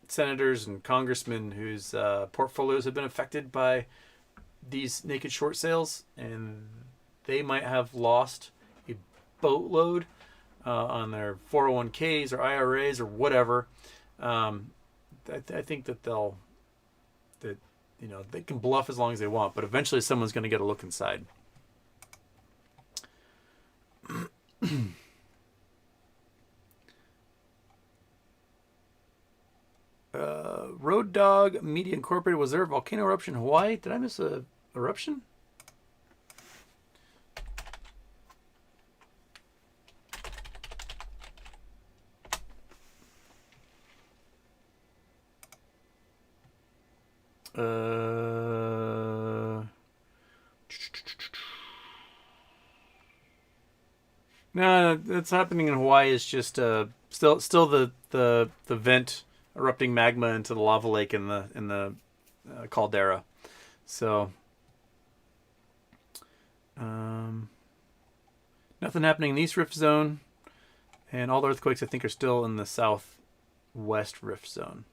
senators and congressmen whose portfolios have been affected by these naked short sales, and they might have lost a boatload on their 401ks or IRAs or whatever, I think that they can bluff as long as they want, but eventually someone's going to get a look inside. Road Dog Media Incorporated, was there a volcano eruption in Hawaii? Did I miss a eruption? No, that's happening in Hawaii. Is just still the vent erupting magma into the lava lake in the caldera. So nothing happening in the East Rift Zone, and all the earthquakes I think are still in the Southwest Rift Zone.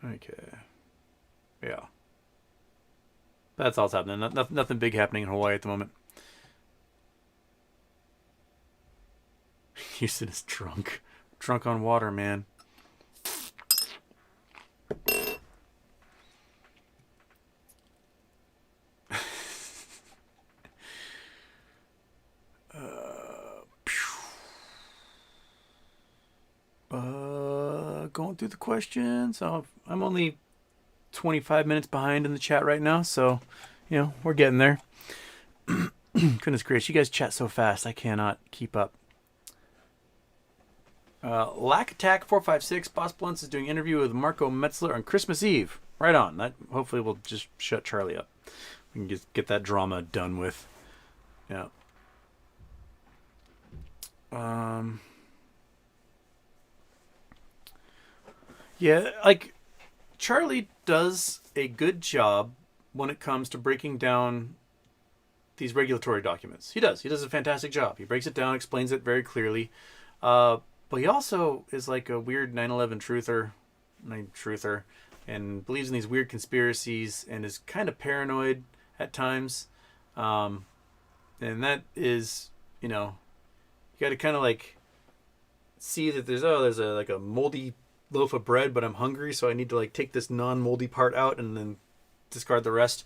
Okay, yeah, that's all that's happening. Nothing big happening in Hawaii at the moment. Houston is drunk on water, man. Going through the questions. I'm only 25 minutes behind in the chat right now, so we're getting there. Goodness gracious, you guys chat so fast, I cannot keep up. Lack Attack 456, Boss Blunts is doing an interview with Marco Metzler on Christmas Eve. Right on. That hopefully will just shut Charlie up. We can just get that drama done with. Yeah. Yeah, like Charlie does a good job when it comes to breaking down these regulatory documents. He does a fantastic job. He breaks it down, explains it very clearly. But he also is like a weird 9/11 truther, and believes in these weird conspiracies, and is kind of paranoid at times. And that is, you got to kind of like see that there's a moldy loaf of bread, but I'm hungry, so I need to like take this non-moldy part out and then discard the rest.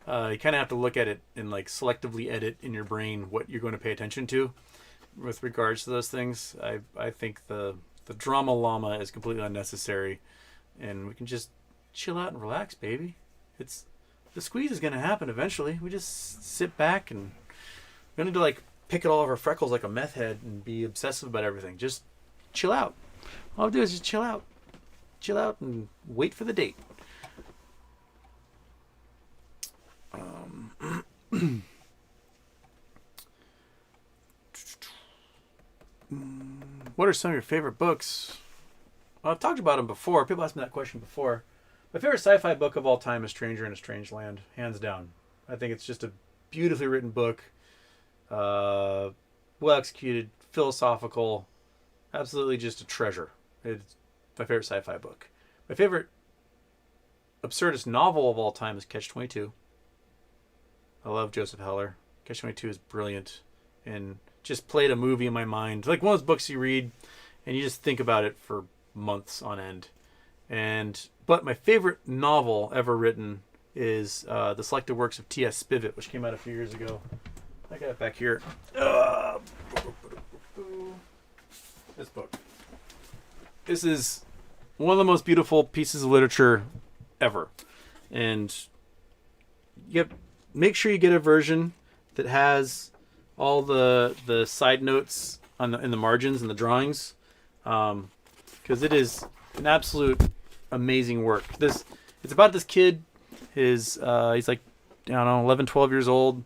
You kind of have to look at it and like selectively edit in your brain what you're going to pay attention to with regards to those things. I think the drama llama is completely unnecessary, and we can just chill out and relax, baby. The squeeze is going to happen eventually. We just sit back, and we don't need to like pick at all of our freckles like a meth head and be obsessive about everything. Just chill out. All I'll do is just chill out and wait for the date. What are some of your favorite books? Well, I've talked about them before. People asked me that question before. My favorite sci-fi book of all time is Stranger in a Strange Land, hands down. I think it's just a beautifully written book, well executed, philosophical, absolutely just a treasure. It's my favorite sci-fi book. My favorite absurdist novel of all time is Catch-22. I love Joseph Heller. Catch-22 is brilliant and just played a movie in my mind. Like one of those books you read and you just think about it for months on end. But my favorite novel ever written is the selected works of T.S. Spivet, which came out a few years ago. I got it back here. This book. This is one of the most beautiful pieces of literature ever. And make sure you get a version that has all the side notes in the margins and the drawings. Because it is an absolute amazing work. It's about this kid. He's like, I don't know, 11, 12 years old.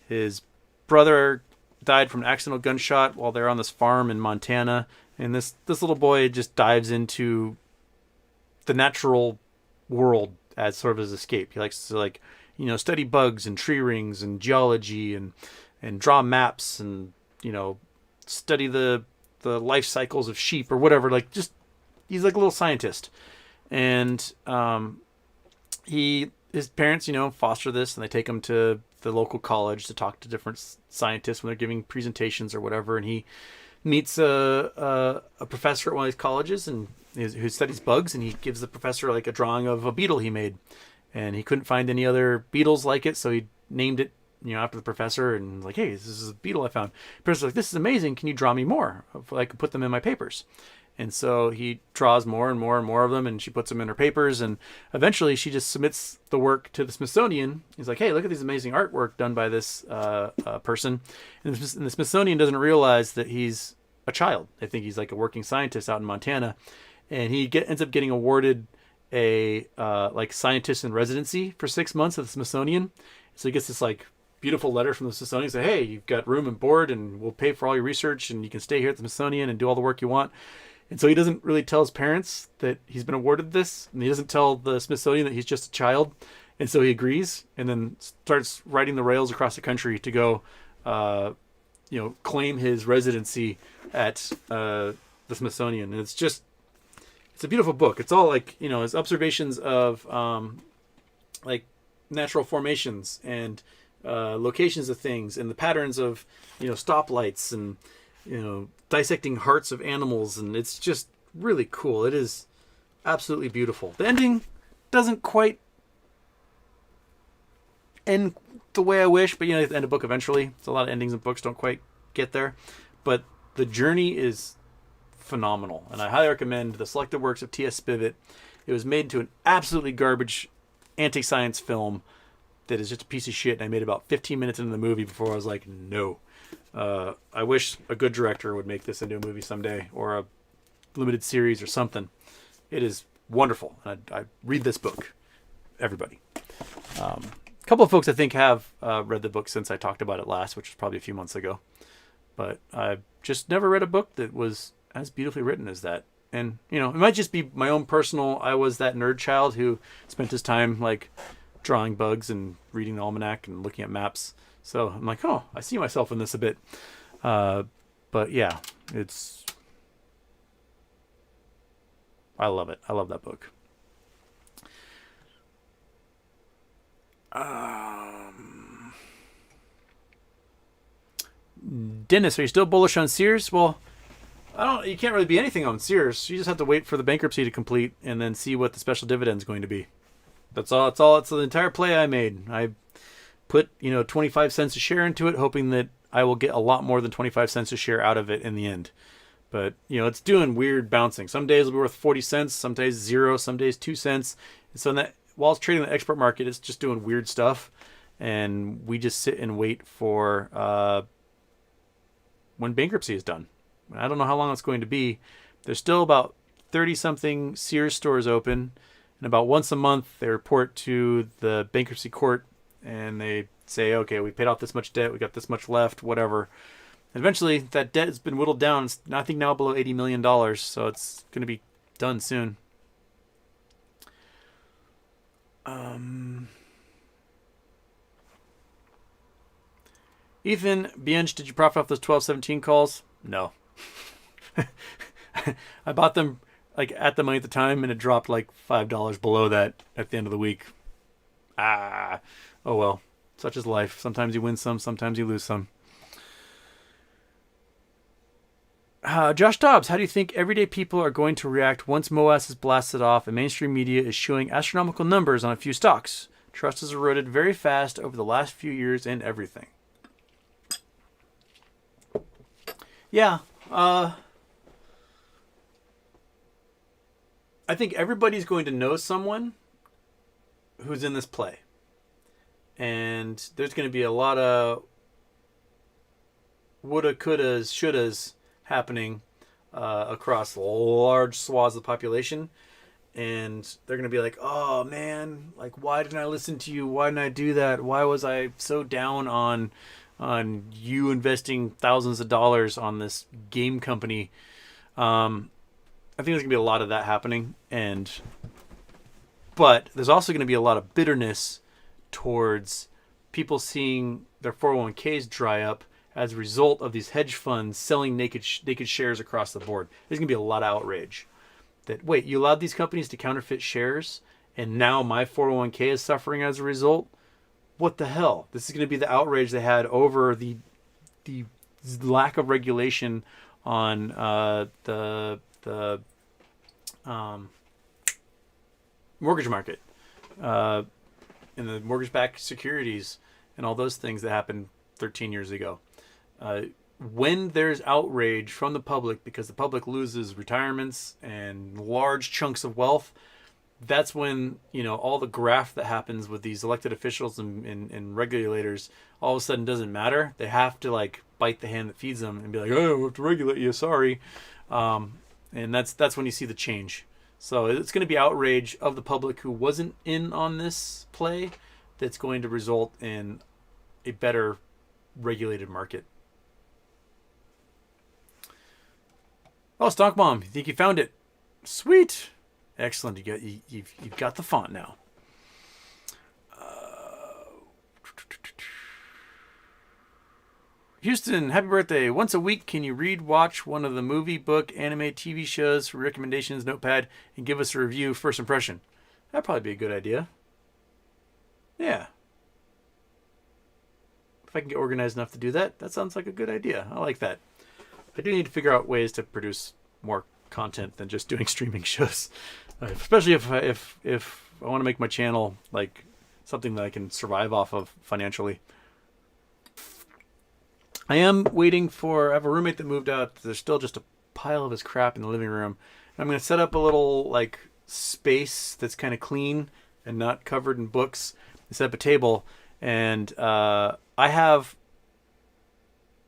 His brother died from an accidental gunshot while they're on this farm in Montana. And this little boy just dives into the natural world as sort of his escape. He likes to study bugs and tree rings and geology and draw maps and, study the life cycles of sheep or whatever. He's like a little scientist. And his parents, foster this, and they take him to the local college to talk to different scientists when they're giving presentations or whatever. And he meets a professor at one of these colleges and who studies bugs, and he gives the professor like a drawing of a beetle he made, and he couldn't find any other beetles like it, so he named it after the professor, and like, hey, this is a beetle I found. The professor's like, this is amazing, can you draw me more? I could put them in my papers. And so he draws more and more and more of them, and she puts them in her papers, and eventually she just submits the work to the Smithsonian. He's like, hey, look at these amazing artwork done by this person. And the Smithsonian doesn't realize that he's a child. They think he's like a working scientist out in Montana. And he ends up getting awarded a scientist in residency for 6 months at the Smithsonian. So he gets this like beautiful letter from the Smithsonian saying, hey, you've got room and board, and we'll pay for all your research, and you can stay here at the Smithsonian and do all the work you want. And so he doesn't really tell his parents that he's been awarded this, and he doesn't tell the Smithsonian that he's just a child. And so he agrees, and then starts riding the rails across the country to go, claim his residency at the Smithsonian. And it's a beautiful book. It's all his observations of natural formations and locations of things and the patterns of stoplights and dissecting hearts of animals, and it's just really cool. It is absolutely beautiful. The ending doesn't quite end the way I wish, but you have to end a book eventually. So a lot of endings in books don't quite get there, but the journey is phenomenal, and I highly recommend the selected works of T.S. Spivet. It was made into an absolutely garbage anti-science film that is just a piece of shit, and I made about 15 minutes into the movie before I was like, no. I wish a good director would make this into a movie someday, or a limited series or something. It is wonderful. I read this book. Everybody. A couple of folks I think have read the book since I talked about it last, which was probably a few months ago. But I've just never read a book that was as beautifully written as that. And, it might just be my own personal, I was that nerd child who spent his time drawing bugs and reading the almanac and looking at maps. So I'm like, oh, I see myself in this a bit. But yeah, I love it. I love that book. Dennis, are you still bullish on Sears? Well, you can't really be anything on Sears. You just have to wait for the bankruptcy to complete and then see what the special dividend is going to be. That's all. It's the entire play I made. I put 25 cents a share into it, hoping that I will get a lot more than 25 cents a share out of it in the end. But it's doing weird bouncing. Some days it'll be worth 40 cents, some days 0, some days 2 cents. And so while it's trading in the export market, it's just doing weird stuff, and we just sit and wait for when bankruptcy is done. I don't know how long it's going to be. There's still about 30 something Sears stores open, and about once a month they report to the bankruptcy court. And they say, okay, we paid off this much debt, we got this much left, whatever. And eventually, that debt has been whittled down. It's, I think, now below $80 million, so it's going to be done soon. Ethan, Biench, did you profit off those 1217 calls? No. I bought them like at the money at the time, and it dropped like $5 below that at the end of the week. Oh well, such is life. Sometimes you win some, sometimes you lose some. Josh Dobbs, how do you think everyday people are going to react once MOAS is blasted off and mainstream media is showing astronomical numbers on a few stocks? Trust has eroded very fast over the last few years and everything. Yeah. I think everybody's going to know someone who's in this play. And there's going to be a lot of woulda, couldas, shouldas happening across large swaths of the population. And they're going to be like, oh, man, like, why didn't I listen to you? Why didn't I do that? Why was I so down on you investing thousands of dollars on this game company? I think there's going to be a lot of that happening. But there's also going to be a lot of bitterness towards people seeing their 401ks dry up as a result of these hedge funds selling naked shares across the board. There's going to be a lot of outrage. That, wait, you allowed these companies to counterfeit shares, and now my 401k is suffering as a result? What the hell? This is going to be the outrage they had over the lack of regulation on the mortgage market, and the mortgage-backed securities, and all those things that happened 13 years ago. When there's outrage from the public because the public loses retirements and large chunks of wealth, that's when, all the graft that happens with these elected officials and regulators all of a sudden doesn't matter. They have to like bite the hand that feeds them and be like, oh, we have to regulate you, sorry. And that's when you see the change. So it's going to be outrage of the public who wasn't in on this play that's going to result in a better regulated market. Oh, Stock Bomb, you think you found it? Sweet. Excellent. You've got the font now. Houston, happy birthday. Once a week, can you watch one of the movie, book, anime, TV shows for recommendations, notepad, and give us a review, first impression? That'd probably be a good idea. Yeah. If I can get organized enough to do that, that sounds like a good idea. I like that. I do need to figure out ways to produce more content than just doing streaming shows, especially if I want to make my channel like something that I can survive off of financially. I am waiting I have a roommate that moved out. There's still just a pile of his crap in the living room. I'm going to set up a little like space that's kind of clean and not covered in books. Set up a table, and I have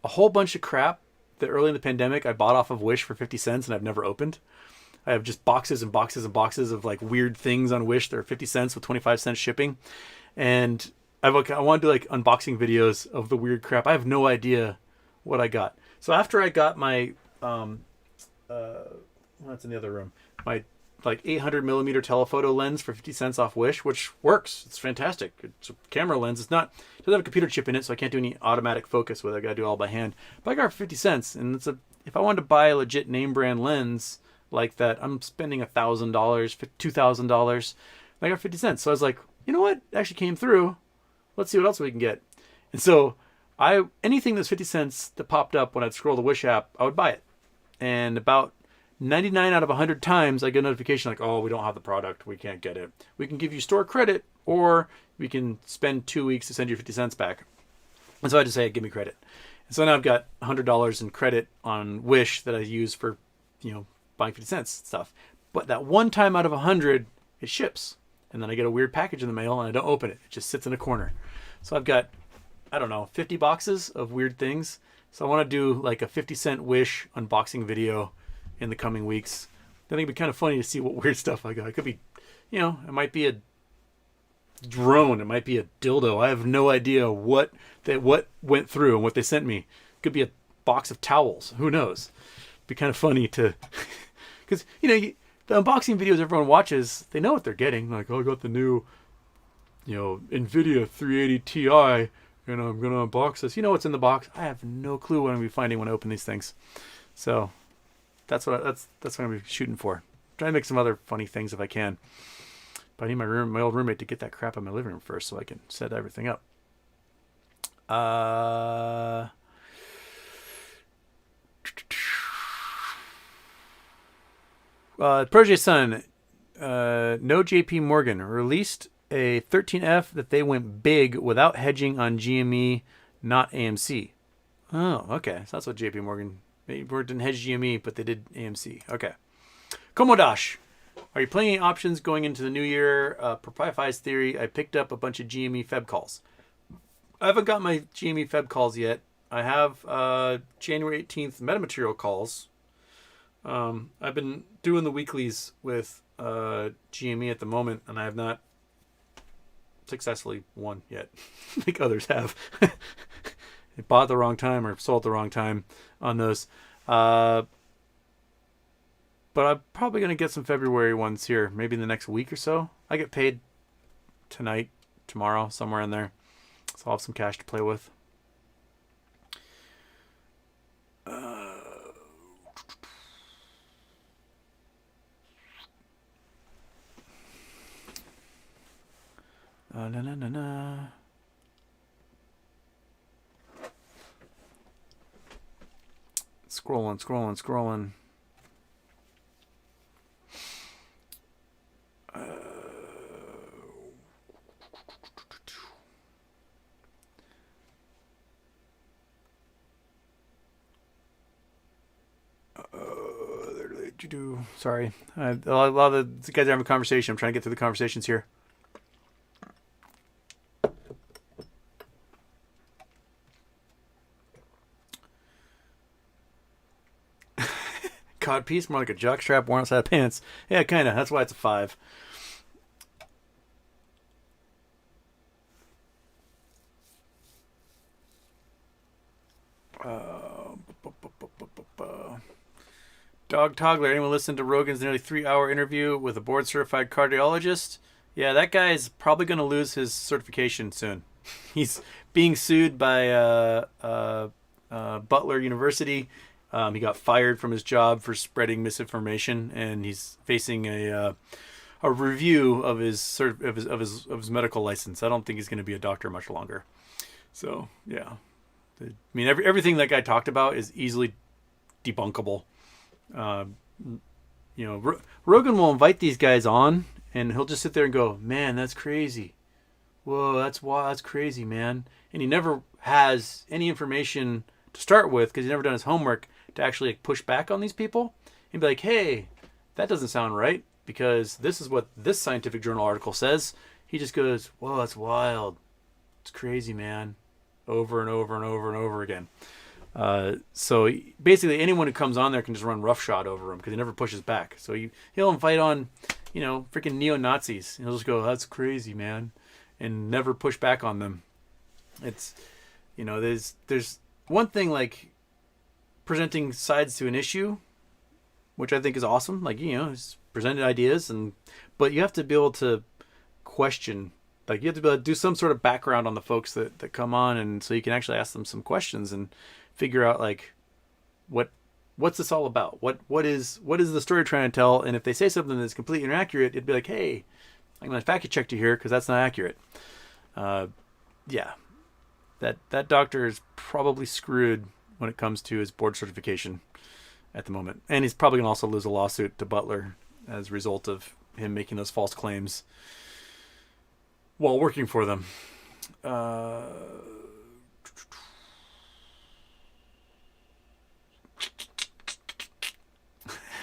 a whole bunch of crap that early in the pandemic I bought off of Wish for 50 cents and I've never opened. I have just boxes and boxes and boxes of like weird things on Wish that are 50 cents with 25 cents shipping. And I want to do like unboxing videos of the weird crap. I have no idea what I got. So after I got my, what's in the other room? My like 800 millimeter telephoto lens for 50 cents off Wish, which works. It's fantastic. It's a camera lens. It doesn't have a computer chip in it, so I can't do any automatic focus with it. I got to do it all by hand. But I got it for 50 cents, and if I wanted to buy a legit name brand lens like that, I'm spending $1,000, $2,000. I got 50 cents. So I was like, you know what? It actually came through. Let's see what else we can get. And so anything that's 50 cents that popped up when I'd scroll the Wish app, I would buy it. And about 99 out of 100 times I get a notification like, oh, we don't have the product. We can't get it. We can give you store credit, or we can spend 2 weeks to send you 50 cents back. And so I just say, give me credit. And so now I've got $100 in credit on Wish that I use for, buying 50 cents stuff. But that one time out of 100, it ships. And then I get a weird package in the mail and I don't open it. It just sits in a corner. So I've got, 50 boxes of weird things. So I want to do like a 50 cent Wish unboxing video in the coming weeks. I think it'd be kind of funny to see what weird stuff I got. It could be, it might be a drone. It might be a dildo. I have no idea what went through and what they sent me. It could be a box of towels. Who knows? It'd be kind of funny to, because, the unboxing videos everyone watches, they know what they're getting. Like, oh, I got the new, NVIDIA 380 Ti, and I'm going to unbox this. You know what's in the box? I have no clue what I'm going to be finding when I open these things. So that's what I'm going to be shooting for. trying to make some other funny things if I can. But I need my old roommate to get that crap in my living room first so I can set everything up. Protege's son, no JP Morgan, released a 13F that they went big without hedging on GME, not AMC. Oh, okay. So that's what JP Morgan, they didn't hedge GME, but they did AMC. Okay. Komodash. Are you playing any options going into the new year? Per Pie-Fi's theory, I picked up a bunch of GME Feb calls. I haven't got my GME Feb calls yet. I have January 18th metamaterial calls. I've been doing the weeklies with GME at the moment, and I have not successfully won yet. I think others have. They bought at the wrong time or sold at the wrong time on those. But I'm probably going to get some February ones here, maybe in the next week or so. I get paid tonight, tomorrow, somewhere in there. So I'll have some cash to play with. Scrolling. Sorry. A lot of the guys are having a conversation. I'm trying to get through the conversations here. Codpiece, more like a jockstrap worn outside of pants. Yeah, kind of. That's why it's a 5. Dog Toggler. Anyone listen to Rogan's nearly 3-hour interview with a board-certified cardiologist? Yeah, that guy is probably going to lose his certification soon. He's being sued by Butler University. He got fired from his job for spreading misinformation, and he's facing a review of his medical license. I don't think he's going to be a doctor much longer. So yeah, I mean everything that guy talked about is easily debunkable. Rogan will invite these guys on, and he'll just sit there and go, "Man, that's crazy. Whoa, that's crazy, man." And he never has any information to start with because he's never done his homework to actually push back on these people and be like, "Hey, that doesn't sound right because this is what this scientific journal article says." He just goes, "Whoa, that's wild. It's crazy, man," over and over and over and over again. So basically anyone who comes on there can just run roughshod over him because he never pushes back. So he'll invite on, freaking neo-Nazis. And he'll just go, "That's crazy, man," and never push back on them. It's, there's one thing like presenting sides to an issue, which I think is awesome. Like, it's presented ideas, but you have to be able to question. Like, you have to be able to do some sort of background on the folks that come on, and so you can actually ask them some questions and figure out like what's this all about? What is the story trying to tell? And if they say something that's completely inaccurate, it'd be like, "Hey, I'm gonna fact check you here because that's not accurate." Yeah, that doctor is probably screwed when it comes to his board certification at the moment, and he's probably gonna also lose a lawsuit to Butler as a result of him making those false claims while working for them.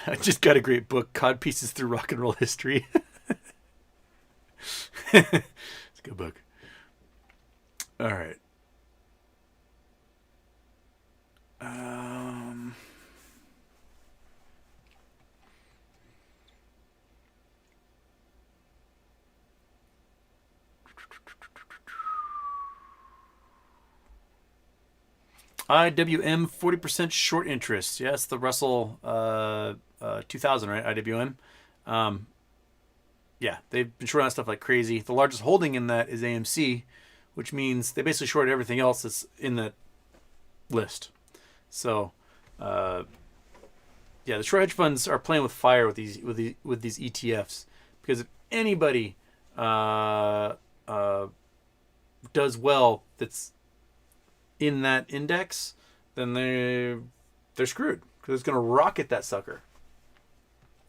I just got a great book, Codpieces Through Rock and Roll History. It's a good book. All right. IWM 40% short interest. Yes, the Russell 2000, right? IWM. Yeah, they've been short on stuff like crazy. The largest holding in that is AMC, which means they basically shorted everything else that's in that list. So, Yeah, the short hedge funds are playing with fire with these ETFs, because if anybody does well that's in that index, then they're screwed, because it's going to rocket that sucker.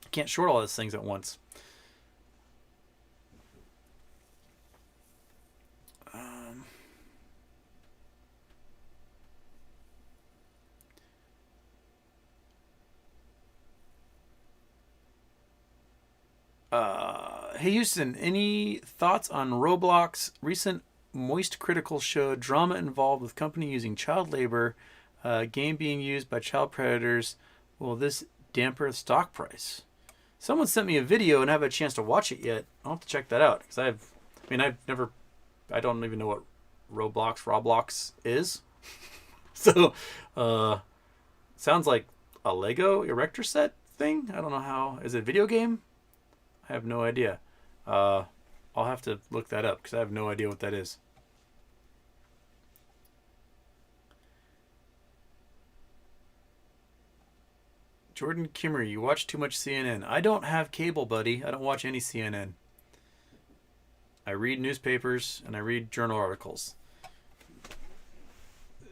You can't short all those things at once. Hey Houston, any thoughts on Roblox? Recent Moist Critical showed drama involved with company using child labor, game being used by child predators. Will this damper the stock price? Someone sent me a video and I haven't had a chance to watch it yet. I'll have to check that out, because I don't even know what Roblox is. So, sounds like a Lego erector set thing. I don't know how. Is it a video game? I have no idea. I'll have to look that up, because I have no idea what that is. Jordan Kimmer, you watch too much CNN. I don't have cable, buddy. I don't watch any CNN. I read newspapers and I read journal articles.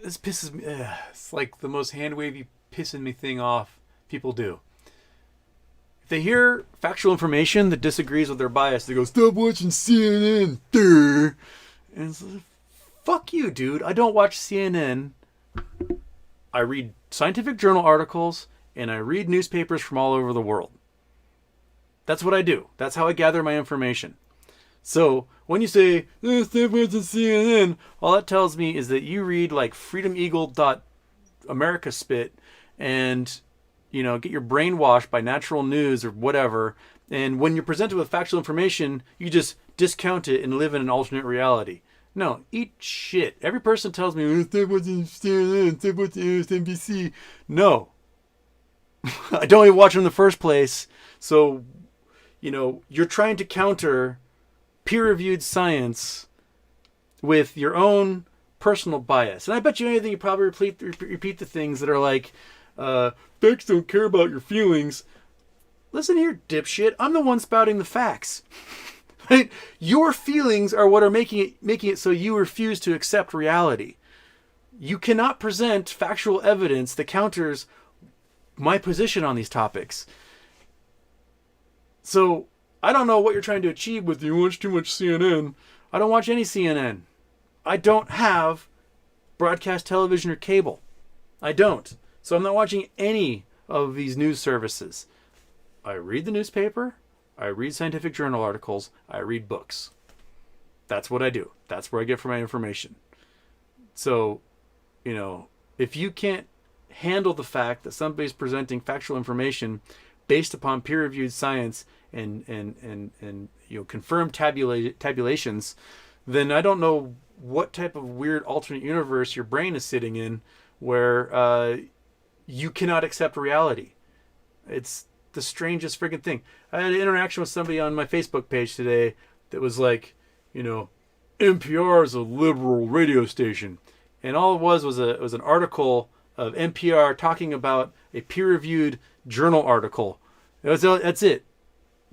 This pisses me. It's like the most hand-wavy, pissing me thing off people do. If they hear factual information that disagrees with their bias, they go, "Stop watching CNN." Durr. And it's like, fuck you, dude. I don't watch CNN. I read scientific journal articles and I read newspapers from all over the world. That's what I do. That's how I gather my information. So when you say, "Stop watching CNN," all that tells me is that you read like freedomeagle.america spit and get your brain washed by natural news or whatever. And when you're presented with factual information, you just discount it and live in an alternate reality. No, eat shit. Every person tells me, "Stop watching CNN, stop watching MSNBC." No. I don't even watch them in the first place. So, you're trying to counter peer-reviewed science with your own personal bias. And I bet you anything, you probably repeat the things that are like, facts don't care about your feelings. Listen here, dipshit. I'm the one spouting the facts. Right? Your feelings are what are making it so you refuse to accept reality. You cannot present factual evidence that counters my position on these topics. So I don't know what you're trying to achieve with you watch too much CNN. I don't watch any CNN. I don't have broadcast television or cable. I don't. So I'm not watching any of these news services. I read the newspaper. I read scientific journal articles. I read books. That's what I do. That's where I get my information. So, if you can't handle the fact that somebody's presenting factual information based upon peer-reviewed science and confirmed tabulations, then I don't know what type of weird alternate universe your brain is sitting in where you cannot accept reality. It's the strangest friggin' thing. I had an interaction with somebody on my Facebook page today that was like, NPR is a liberal radio station. And all it was an article of NPR talking about a peer-reviewed journal article. That's it.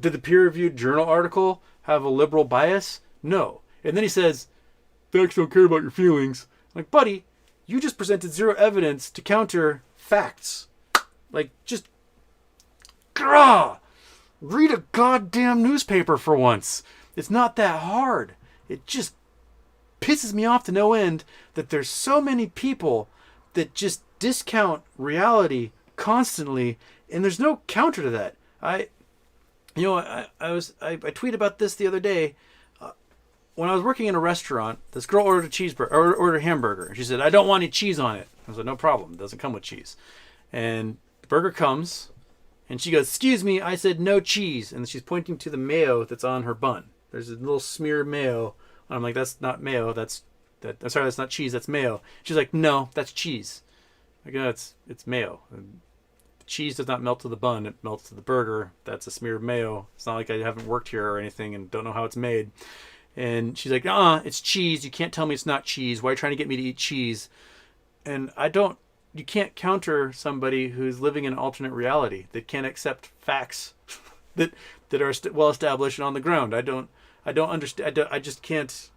Did the peer-reviewed journal article have a liberal bias? No. And then he says, "Facts don't care about your feelings." I'm like, buddy, you just presented zero evidence to counter facts. Like, just read a goddamn newspaper for once. It's not that hard. It just pisses me off to no end that there's so many people that just discount reality constantly, and there's no counter to that. I tweeted about this the other day. When I was working in a restaurant, this girl ordered a hamburger, and she said, "I don't want any cheese on it." I was like, "No problem. It doesn't come with cheese." And the burger comes, and she goes, "Excuse me." I said, "No cheese." And she's pointing to the mayo that's on her bun. There's a little smear of mayo. And I'm like, "That's not mayo. That's not cheese. That's mayo." She's like, "No, that's cheese." I go, "It's mayo. The cheese does not melt to the bun. It melts to the burger. That's a smear of mayo. It's not like I haven't worked here or anything and don't know how it's made." And she's like, "It's cheese. You can't tell me it's not cheese. Why are you trying to get me to eat cheese?" And I don't you can't counter somebody who's living in an alternate reality that can't accept facts that are well established and on the ground. I don't understand. I just can't.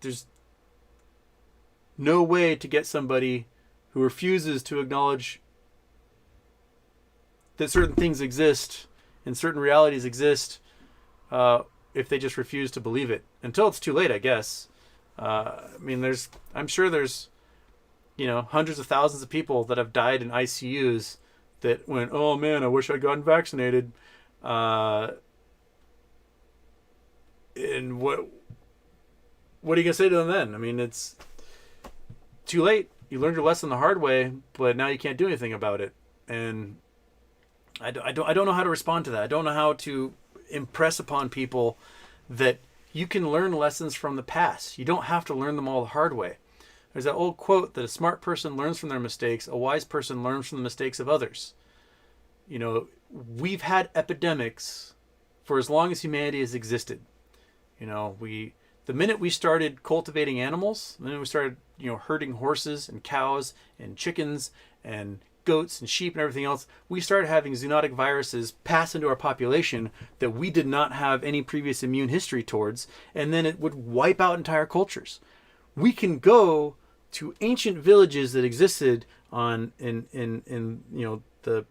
There's no way to get somebody who refuses to acknowledge that certain things exist and certain realities exist if they just refuse to believe it until it's too late, I guess. I mean, I'm sure there's, hundreds of thousands of people that have died in ICUs that went, oh man, I wish I'd gotten vaccinated. And what are you gonna say to them then? I mean, it's too late. You learned your lesson the hard way, but now you can't do anything about it. And I don't know how to respond to that. I don't know how to impress upon people that you can learn lessons from the past. You don't have to learn them all the hard way. There's that old quote that a smart person learns from their mistakes, a wise person learns from the mistakes of others. We've had epidemics for as long as humanity has existed. The minute we started cultivating animals, the minute we started, herding horses and cows and chickens and goats and sheep and everything else, we started having zoonotic viruses pass into our population that we did not have any previous immune history towards, and then it would wipe out entire cultures. We can go to ancient villages that existed in the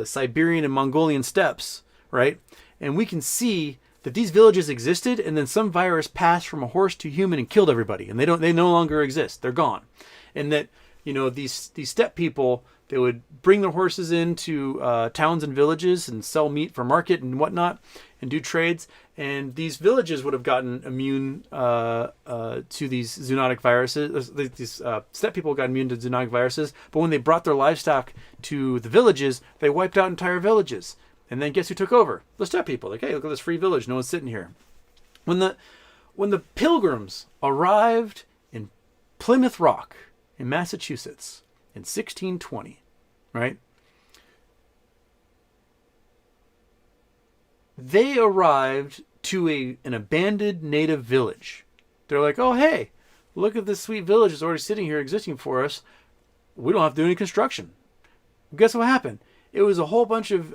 Siberian and Mongolian steppes, right? And we can see that these villages existed, and then some virus passed from a horse to human and killed everybody, and they no longer exist. They're gone. And that these steppe people, they would bring their horses into towns and villages and sell meat for market and whatnot and do trades. And these villages would have gotten immune to these zoonotic viruses. These steppe people got immune to zoonotic viruses. But when they brought their livestock to the villages, they wiped out entire villages. And then guess who took over? The steppe people. Like, hey, look at this free village. No one's sitting here. When the Pilgrims arrived in Plymouth Rock in Massachusetts in 1620, right? They arrived to an abandoned native village. They're like, oh, hey, look at this sweet village that's already sitting here existing for us. We don't have to do any construction. Guess what happened? It was a whole bunch of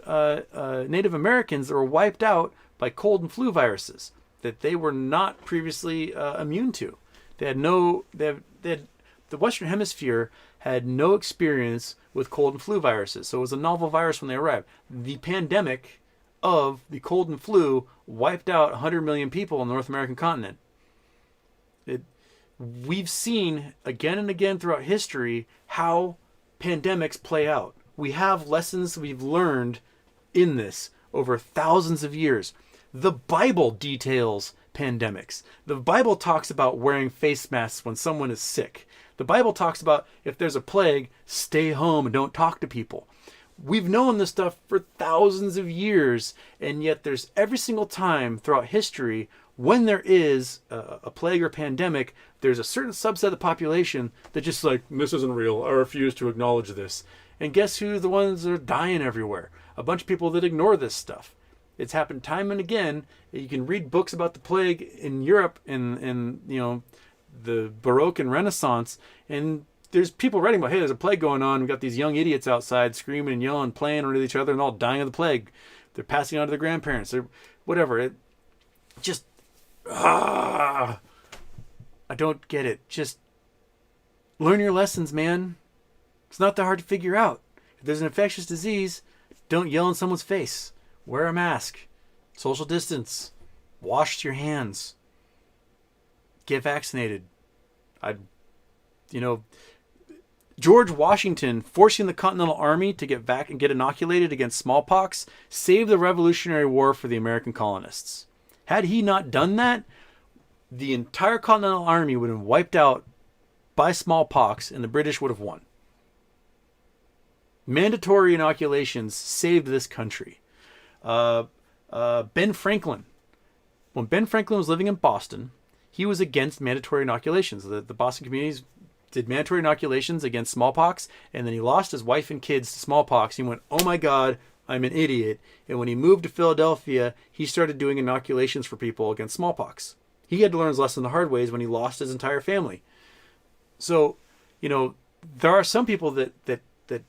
Native Americans that were wiped out by cold and flu viruses that they were not previously immune to. The Western Hemisphere had no experience with cold and flu viruses, so it was a novel virus when they arrived. The pandemic of the cold and flu wiped out 100 million people on the North American continent. We've seen again and again throughout history how pandemics play out. We have lessons we've learned in this over thousands of years. The Bible details pandemics. The Bible talks about wearing face masks when someone is sick. The Bible talks about if there's a plague, stay home and don't talk to people. We've known this stuff for thousands of years, and yet there's every single time throughout history when there is a plague or pandemic, there's a certain subset of the population that just like, this isn't real. I refuse to acknowledge this. And guess who the ones that are dying everywhere? A bunch of people that ignore this stuff. It's happened time and again. You can read books about the plague in Europe in the Baroque and Renaissance, and there's people writing about, hey, there's a plague going on. We've got these young idiots outside screaming and yelling, playing with each other, and all dying of the plague. They're passing on to their grandparents. They're whatever. It just I don't get it. Just learn your lessons, man. It's not that hard to figure out. If there's an infectious disease, don't yell in someone's face. Wear a mask. Social distance. Wash your hands. Get vaccinated. George Washington forcing the Continental Army to get inoculated against smallpox saved the Revolutionary War for the American colonists. Had he not done that, the entire Continental Army would have been wiped out by smallpox and the British would have won. Mandatory inoculations saved this country. Ben Franklin. When Ben Franklin was living in Boston, he was against mandatory inoculations. The Boston communities did mandatory inoculations against smallpox, and then he lost his wife and kids to smallpox. He went, oh my God, I'm an idiot. And when he moved to Philadelphia, he started doing inoculations for people against smallpox. He had to learn his lesson the hard ways when he lost his entire family. So, there are some people that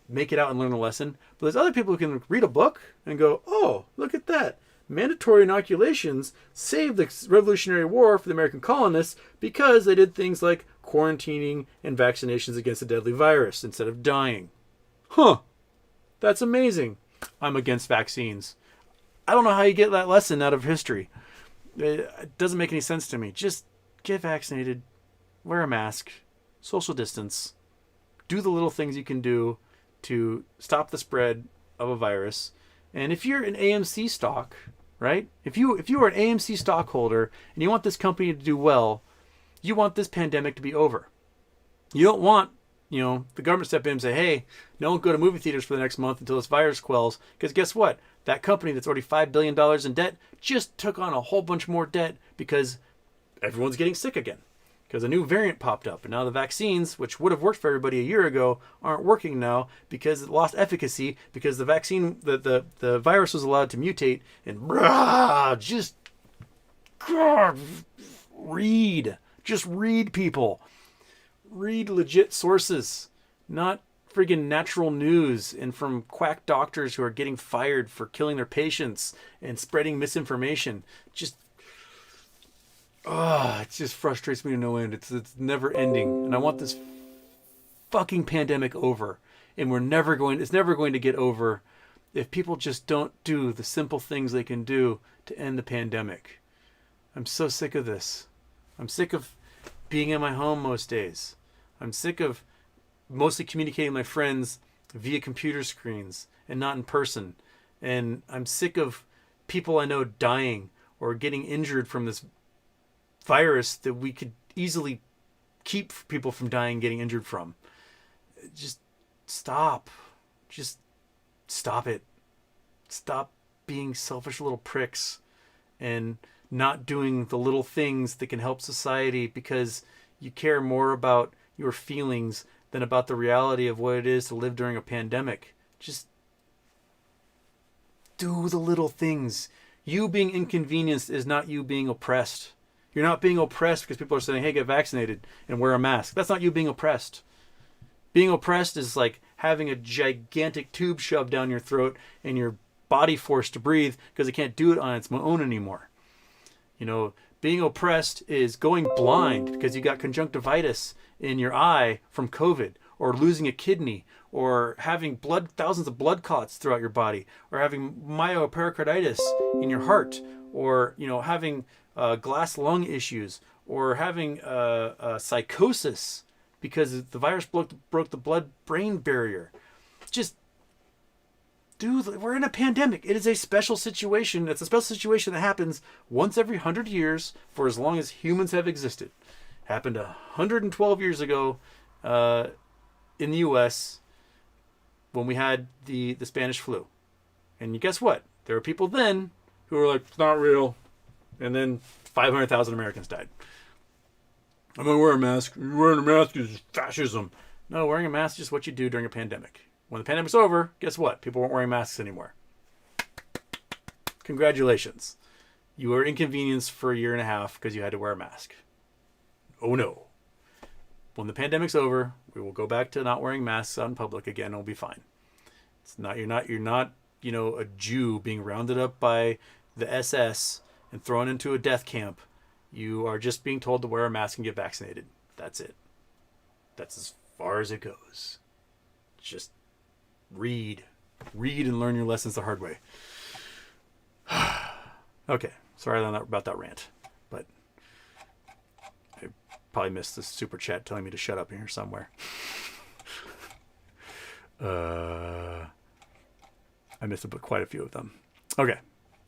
make it out and learn a lesson, but there's other people who can read a book and go, oh, look at that. Mandatory inoculations saved the Revolutionary War for the American colonists because they did things like quarantining and vaccinations against a deadly virus instead of dying. Huh. That's amazing. I'm against vaccines. I don't know how you get that lesson out of history. It doesn't make any sense to me. Just get vaccinated, wear a mask, social distance, do the little things you can do to stop the spread of a virus. And if you're an AMC stock, right? If you are an AMC stockholder and you want this company to do well, you want this pandemic to be over. You don't want, the government step in and say, hey, no one go to movie theaters for the next month until this virus quells. Because guess what? That company that's already $5 billion in debt just took on a whole bunch more debt because everyone's getting sick again. Because a new variant popped up. And now the vaccines, which would have worked for everybody a year ago, aren't working now because it lost efficacy because the vaccine, the virus was allowed to mutate. And just read. Just read, people. Read legit sources, not friggin' natural news and from quack doctors who are getting fired for killing their patients and spreading misinformation. It just frustrates me to no end. It's never ending, and I want this fucking pandemic over. And it's never going to get over if people just don't do the simple things they can do to end the pandemic. I'm so sick of this. I'm sick of being in my home most days. I'm sick of mostly communicating with my friends via computer screens and not in person. And I'm sick of people I know dying or getting injured from this virus that we could easily keep people from dying, getting injured from. Just stop. Just stop it. Stop being selfish little pricks and not doing the little things that can help society because you care more about your feelings than about the reality of what it is to live during a pandemic. Just do the little things. You being inconvenienced is not you being oppressed. You're not being oppressed because people are saying, hey, get vaccinated and wear a mask. That's not you being oppressed. Being oppressed is like having a gigantic tube shoved down your throat and your body forced to breathe because it can't do it on its own anymore. Being oppressed is going blind because you got conjunctivitis in your eye from COVID, or losing a kidney, or having thousands of blood clots throughout your body, or having myopericarditis in your heart, or having glass lung issues, or having psychosis because the virus broke the blood-brain barrier. Just we're in a pandemic. It is a special situation. It's a special situation that happens once every 100 years for as long as humans have existed. Happened 112 years ago in the U.S. when we had the Spanish flu. And guess what? There were people then who were like, it's not real. And then 500,000 Americans died. I'm going to wear a mask. Wearing a mask is fascism. No, wearing a mask is just what you do during a pandemic. When the pandemic's over, guess what? People weren't wearing masks anymore. Congratulations. You were inconvenienced for a year and a half because you had to wear a mask. Oh no. When the pandemic's over, we will go back to not wearing masks out in public again. It'll be fine. You're not, a Jew being rounded up by the SS and thrown into a death camp. You are just being told to wear a mask and get vaccinated. That's it. That's as far as it goes. Just read and learn your lessons the hard way. Okay, sorry about that rant, but I probably missed this super chat telling me to shut up here somewhere. I missed quite a few of them. Okay.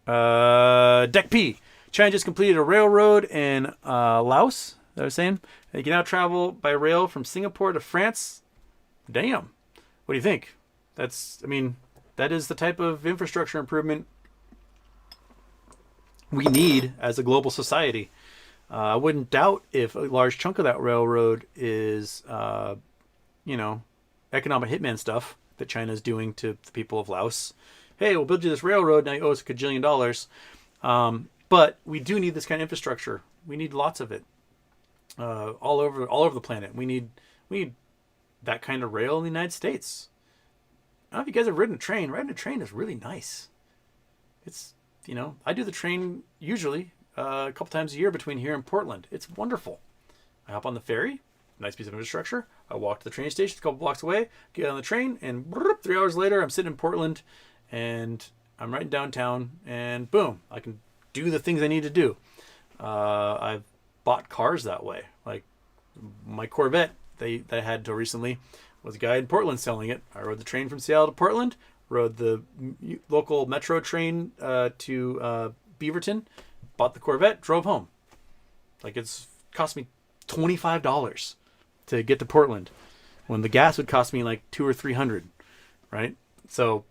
Deck P. China just completed a railroad in Laos, that I was saying. They can now travel by rail from Singapore to France. Damn. What do you think? That is the type of infrastructure improvement we need as a global society. I wouldn't doubt if a large chunk of that railroad is, economic hitman stuff that China's doing to the people of Laos. Hey, we'll build you this railroad. Now you owe us $1 kajillion. But we do need this kind of infrastructure. We need lots of it all over the planet. We need that kind of rail in the United States. I don't know if you guys have ridden a train. Riding a train is really nice. It's, I do the train usually a couple times a year between here and Portland. It's wonderful. I hop on the ferry, nice piece of infrastructure. I walk to the train station a couple blocks away, get on the train, and 3 hours later, I'm sitting in Portland, and I'm right in downtown, and boom, I can do the things I need to do. I've bought cars that way. Like my Corvette that I had until recently was a guy in Portland selling it. I rode the train from Seattle to Portland, rode the local metro train to Beaverton, bought the Corvette, drove home. Like it's cost me $25 to get to Portland when the gas would cost me like $200 or $300, right? So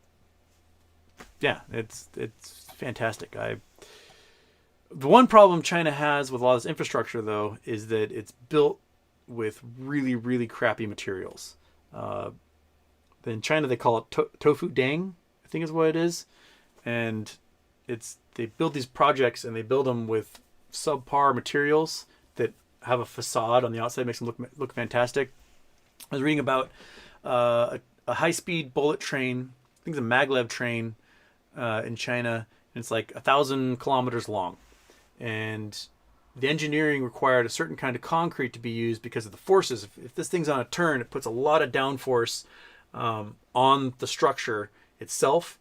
yeah, it's fantastic. The one problem China has with a lot of this infrastructure though is that it's built with really, really crappy materials. In China they call it tofu dang, I think is what it is, and they build these projects and they build them with subpar materials that have a facade on the outside, makes them look fantastic. I was reading about a high-speed bullet train, I think it's a maglev train in China, and it's like 1,000 kilometers long. And the engineering required a certain kind of concrete to be used because of the forces. If this thing's on a turn, it puts a lot of downforce on the structure itself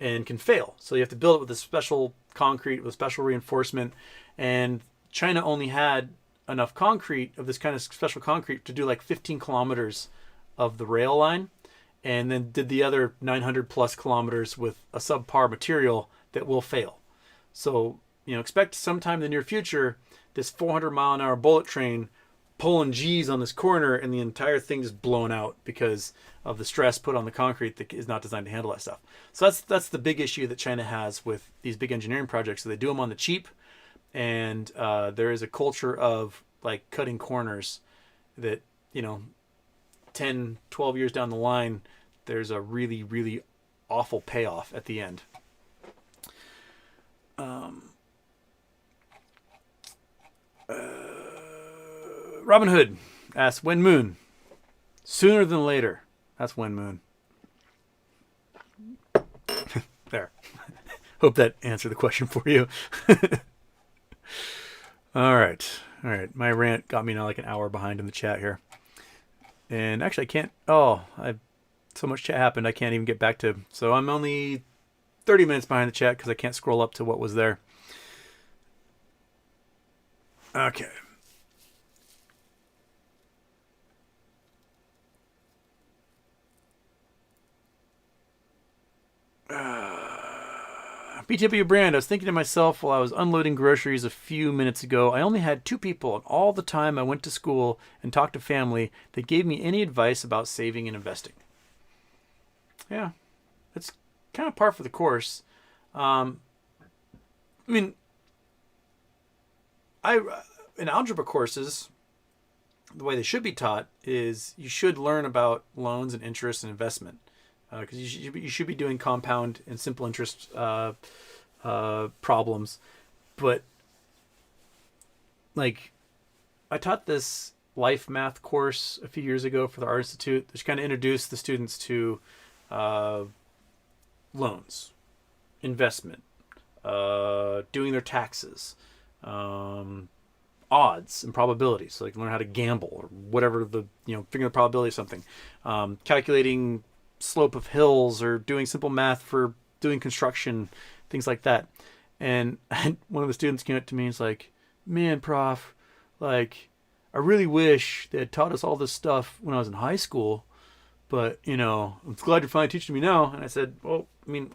and can fail. So you have to build it with a special concrete, with special reinforcement. And China only had enough concrete of this kind of special concrete to do like 15 kilometers of the rail line, and then did the other 900 plus kilometers with a subpar material that will fail. So, expect sometime in the near future, this 400-mile-an-hour bullet train pulling G's on this corner and the entire thing just blown out because of the stress put on the concrete that is not designed to handle that stuff. So that's the big issue that China has with these big engineering projects. So they do them on the cheap, and there is a culture of like cutting corners that, 10, 12 years down the line, there's a really, really awful payoff at the end. Robin Hood asks, when moon? Sooner than later. That's when moon. There. Hope that answered the question for you. All right. My rant got me now like an hour behind in the chat here. And actually I can't, so much chat happened I can't even get back to. So I'm only 30 minutes behind the chat because I can't scroll up to what was there. Okay. BTW Brand, I was thinking to myself while I was unloading groceries a few minutes ago, I only had 2 people in all the time I went to school and talked to family that gave me any advice about saving and investing. Yeah, that's kind of par for the course. In algebra courses, the way they should be taught is you should learn about loans and interest and investment. Because you should be doing compound and simple interest problems. But, like, I taught this life math course a few years ago for the Art Institute, which kind of introduced the students to loans, investment, doing their taxes, odds and probabilities. So they can learn how to gamble or whatever figuring the probability of something, calculating slope of hills or doing simple math for doing construction, things like that. And one of the students came up to me and was like, man, prof, like, I really wish they had taught us all this stuff when I was in high school, but, I'm glad you're finally teaching me now. And I said, well,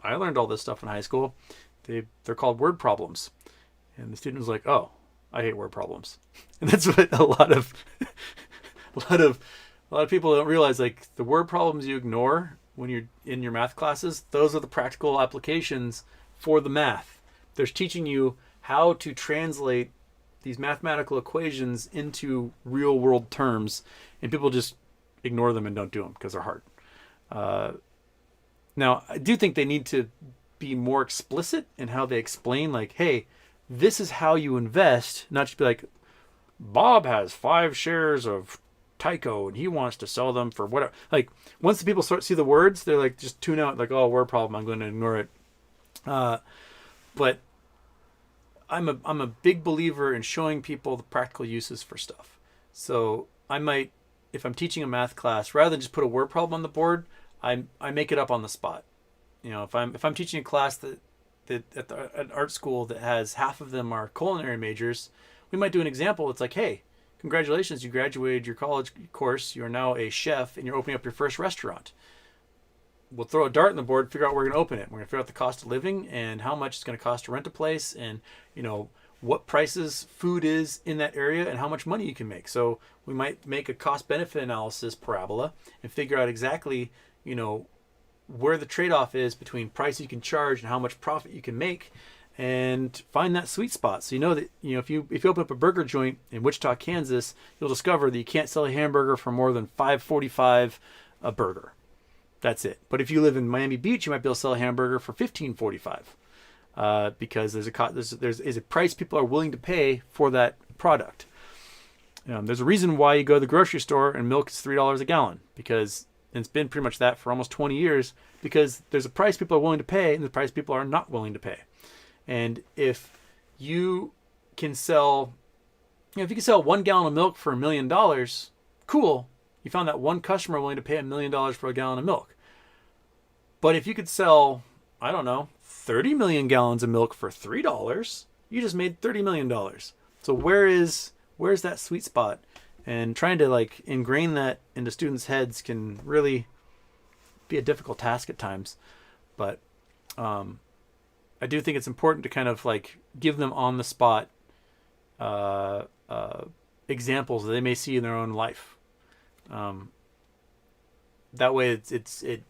I learned all this stuff in high school. They're called word problems. And the student was like, oh, I hate word problems. And that's what a lot of people don't realize, like, the word problems you ignore when you're in your math classes, those are the practical applications for the math. They're teaching you how to translate these mathematical equations into real world terms, and people just ignore them and don't do them because they're hard. Now, I do think they need to be more explicit in how they explain, like, hey, this is how you invest, not just be like, Bob has 5 shares of Tycho, and he wants to sell them for whatever. Like, once the people start see the words, they're like, just tune out, like, oh, word problem, I'm going to ignore it. But I'm a big believer in showing people the practical uses for stuff. So I might, if I'm teaching a math class, rather than just put a word problem on the board, I make it up on the spot. You know, if I'm teaching a class that at an art school that has half of them are culinary majors, we might do an example. It's like, hey, congratulations, you graduated your college course. You are now a chef and you're opening up your first restaurant. We'll throw a dart on the board, figure out where we're going to open it. We're going to figure out the cost of living and how much it's going to cost to rent a place, and, you know, what prices food is in that area and how much money you can make. So we might make a cost benefit analysis parabola and figure out exactly, you know, where the trade-off is between price you can charge and how much profit you can make, and find that sweet spot. So you know that, you know, if you open up a burger joint in Wichita, Kansas, you'll discover that you can't sell a hamburger for more than $5.45 a burger. That's it. But if you live in Miami Beach, you might be able to sell a hamburger for $15.45 because there's a price people are willing to pay for that product. There's a reason why you go to the grocery store and milk is $3 a gallon, because it's been pretty much that for almost 20 years, because there's a price people are willing to pay and the price people are not willing to pay. And if you can sell, if you can sell 1 gallon of milk for $1 million, cool. You found that one customer willing to pay $1 million for a gallon of milk. But if you could sell, I don't know, 30 million gallons of milk for $3, you just made $30 million. So where's that sweet spot? And trying to like ingrain that into students' heads can really be a difficult task at times. But I do think it's important to kind of like give them on the spot examples that they may see in their own life. That way it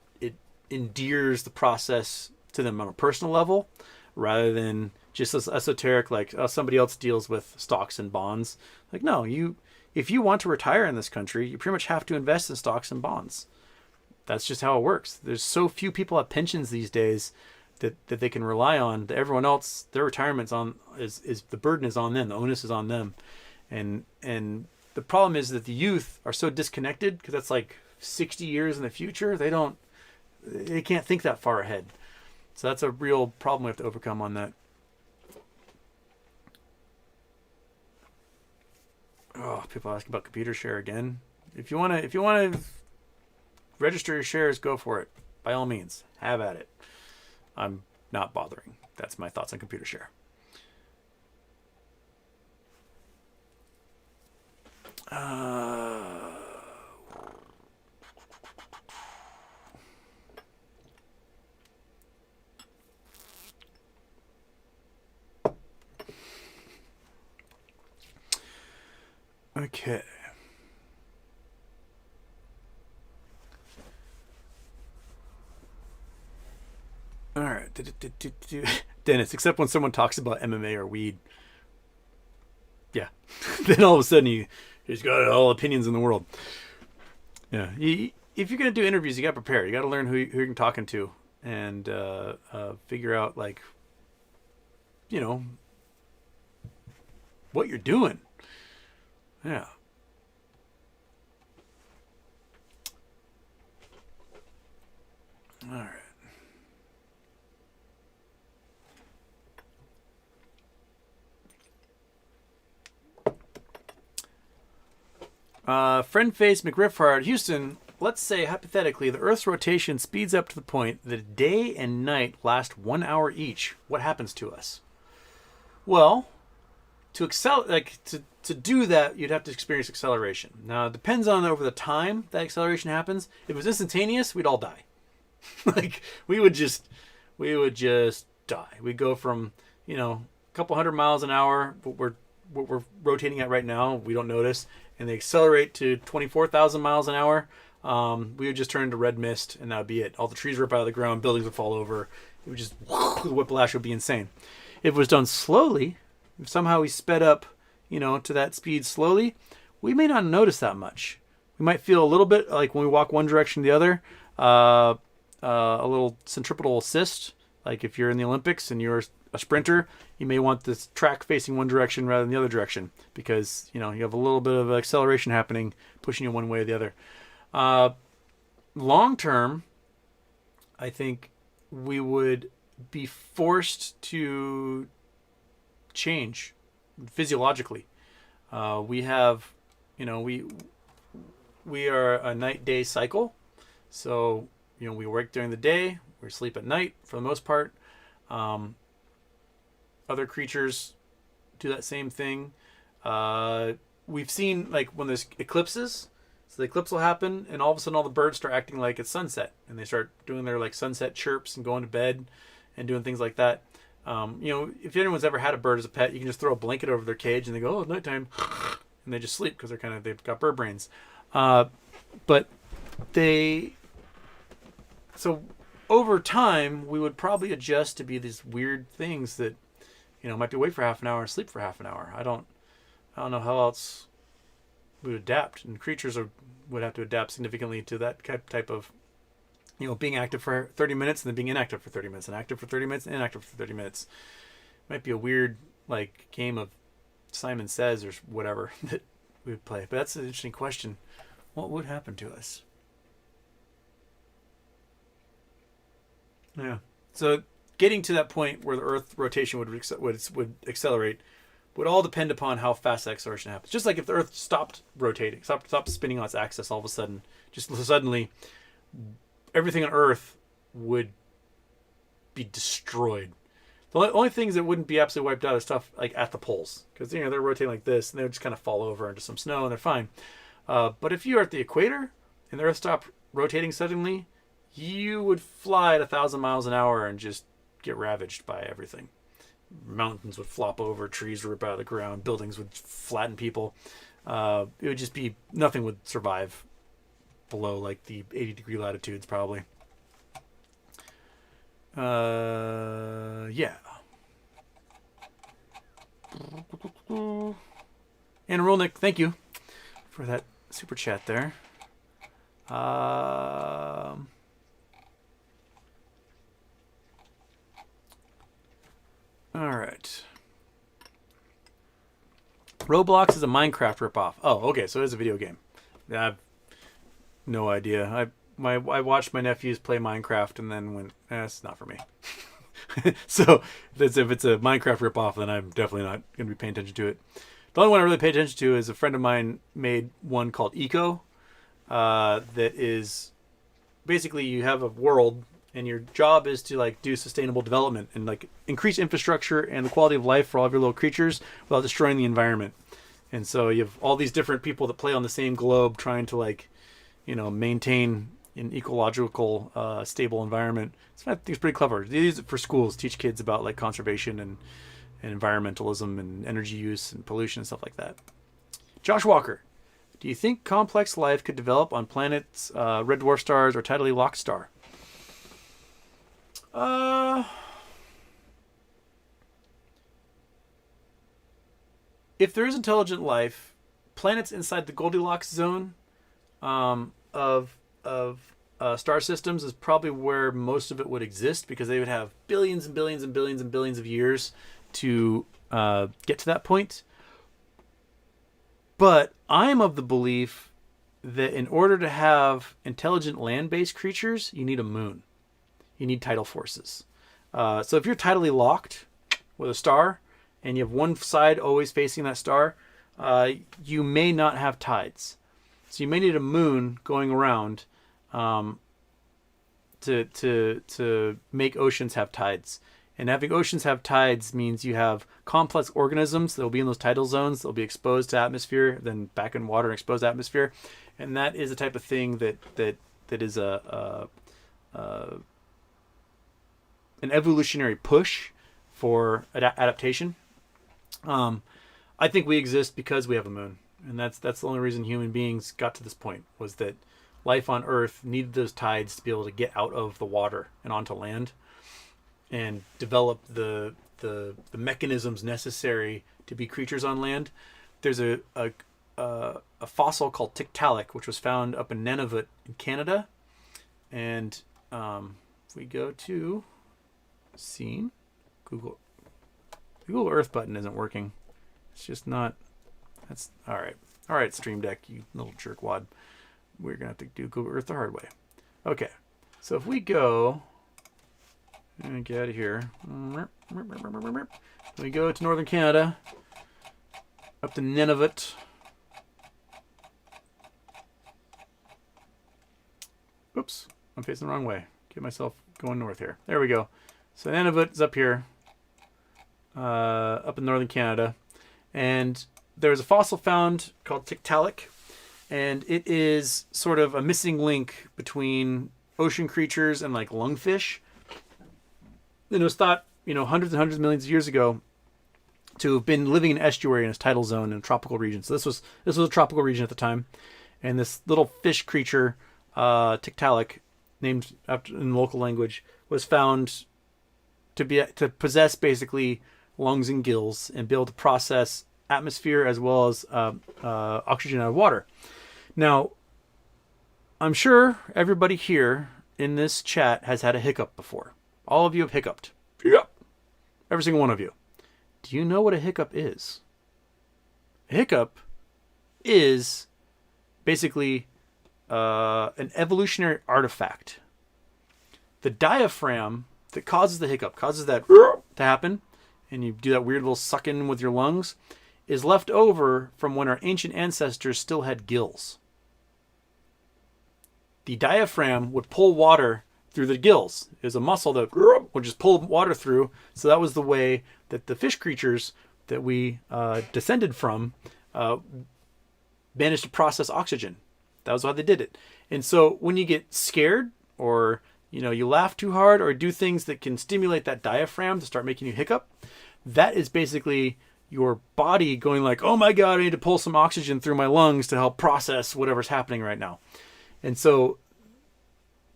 endears the process to them on a personal level, rather than just as esoteric, like, oh, somebody else deals with stocks and bonds. Like, no, if you want to retire in this country, you pretty much have to invest in stocks and bonds. That's just how it works. There's so few people have pensions these days that they can rely on, that everyone else, their retirement's on, is the burden is on them, the onus is on them. And the problem is that the youth are so disconnected, because that's like 60 years in the future. They can't think that far ahead. So that's a real problem we have to overcome on that. Oh, people asking about Computershare again. If you want to register your shares, go for it. By all means, have at it. I'm not bothering. That's my thoughts on Computershare. Okay. All right. Dennis, except when someone talks about MMA or weed. Yeah. Then all of a sudden he's got all opinions in the world. Yeah. If you're going to do interviews, you got to prepare. You got to learn who you're talking to, and figure out, like, you know, what you're doing. Yeah. All right. Friend face McRiffhard, Houston, let's say hypothetically the Earth's rotation speeds up to the point that day and night last 1 hour each. What happens to us? Well, to do that, you'd have to experience acceleration. Now, it depends on over the time that acceleration happens. If it was instantaneous, we'd all die. Like, we would just die. We'd go from, a couple hundred miles an hour, what we're rotating at right now, we don't notice, and they accelerate to 24,000 miles an hour. We would just turn into red mist, and that would be it. All the trees rip out of the ground, buildings would fall over. It would just, the whiplash would be insane. If it was done slowly, if somehow we sped up, to that speed slowly, we may not notice that much. We might feel a little bit like when we walk one direction to the other, a little centripetal assist. Like if you're in the Olympics and you're a sprinter, you may want this track facing one direction rather than the other direction because, you have a little bit of acceleration happening, pushing you one way or the other. Long term, I think we would be forced to change physiologically. We have, we are a night-day cycle. So, we work during the day, we sleep at night for the most part. Other creatures do that same thing. We've seen like when there's eclipses, so the eclipse will happen and all of a sudden all the birds start acting like it's sunset and they start doing their like sunset chirps and going to bed and doing things like that. If anyone's ever had a bird as a pet, you can just throw a blanket over their cage and they go, oh, it's nighttime. And they just sleep because they've got bird brains. But so over time, we would probably adjust to be these weird things that, might be awake for half an hour and sleep for half an hour. I don't know how else we would adapt. And creatures would have to adapt significantly to that type of, being active for 30 minutes and then being inactive for 30 minutes and active for 30 minutes and inactive for 30 minutes. Might be a weird, like, game of Simon Says or whatever that we would play. But that's an interesting question. What would happen to us? Yeah. So getting to that point where the Earth rotation would accelerate would all depend upon how fast that acceleration happens. Just like if the Earth stopped rotating, stopped spinning on its axis all of a sudden, just suddenly everything on Earth would be destroyed. The only things that wouldn't be absolutely wiped out is stuff like at the poles. Because, they're rotating like this and they would just kind of fall over into some snow and they're fine. But if you're at the equator and the Earth stopped rotating suddenly, you would fly at 1,000 miles an hour and just get ravaged by everything. Mountains would flop over, trees would rip out of the ground, buildings would flatten people. It would just be, nothing would survive below like the 80-degree latitudes probably. Yeah. And Rolnick, thank you for that super chat there. All right. Roblox is a Minecraft ripoff. Oh, okay. So it is a video game. I have no idea. I watched my nephews play Minecraft and then went, it's not for me. So if it's a Minecraft ripoff, then I'm definitely not going to be paying attention to it. The only one I really pay attention to is a friend of mine made one called Eco. That is basically you have a world and your job is to like do sustainable development and like increase infrastructure and the quality of life for all of your little creatures without destroying the environment. And so you have all these different people that play on the same globe trying to like, maintain an ecological, stable environment. I think it's pretty clever. They use it for schools, teach kids about like conservation and environmentalism and energy use and pollution and stuff like that. Josh Walker, do you think complex life could develop on planets, red dwarf stars, or tidally locked star? If there is intelligent life, planets inside the Goldilocks zone of star systems is probably where most of it would exist because they would have billions and billions and billions and billions of years to get to that point. But I'm of the belief that in order to have intelligent land-based creatures, you need a moon. You need tidal forces. So if you're tidally locked with a star and you have one side always facing that star, you may not have tides. So you may need a moon going around to make oceans have tides. And having oceans have tides means you have complex organisms that will be in those tidal zones. They'll be exposed to atmosphere, then back in water and exposed to atmosphere. And that is the type of thing that is an evolutionary push for adaptation. I think we exist because we have a moon. And that's the only reason human beings got to this point, was that life on Earth needed those tides to be able to get out of the water and onto land and develop the mechanisms necessary to be creatures on land. There's a fossil called Tiktaalik, which was found up in Nunavut in Canada. And if we go to scene, Google The Google Earth button isn't working. It's just not. That's all right. All right, Stream Deck, you little jerkwad. We're gonna have to do Google Earth the hard way. Okay, so if we go and get out of here, we go to northern Canada, up to Nunavut. Oops, I'm facing the wrong way. Get myself going north here. There we go. So Nunavut is up here, up in northern Canada, and there's a fossil found called Tiktaalik, and it is sort of a missing link between ocean creatures and like lungfish. And it was thought, hundreds and hundreds of millions of years ago to have been living in estuary in its tidal zone in a tropical region. So this was a tropical region at the time, and this little fish creature, Tiktaalik, named after in local language, was found to possess basically lungs and gills and be able to process atmosphere as well as oxygen out of water. Now, I'm sure everybody here in this chat has had a hiccup before. All of you have hiccuped. Yep. Every single one of you. Do you know what a hiccup is? A hiccup is basically an evolutionary artifact. The diaphragm that causes the hiccup, causes that to happen, and you do that weird little suck in with your lungs, is left over from when our ancient ancestors still had gills. The diaphragm would pull water through the gills. It was a muscle that would just pull water through. So that was the way that the fish creatures that we descended from managed to process oxygen. That was how they did it. And so when you get scared or you laugh too hard or do things that can stimulate that diaphragm to start making you hiccup, that is basically your body going like, oh my God, I need to pull some oxygen through my lungs to help process whatever's happening right now. And so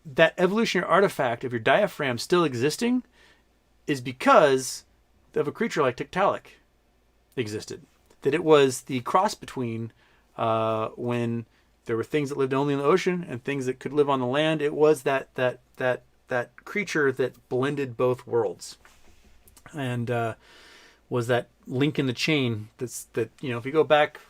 that evolutionary artifact of your diaphragm still existing is because of a creature like Tiktaalik existed. That it was the cross between when there were things that lived only in the ocean and things that could live on the land. It was that creature that blended both worlds, and was that link in the chain. That if you go back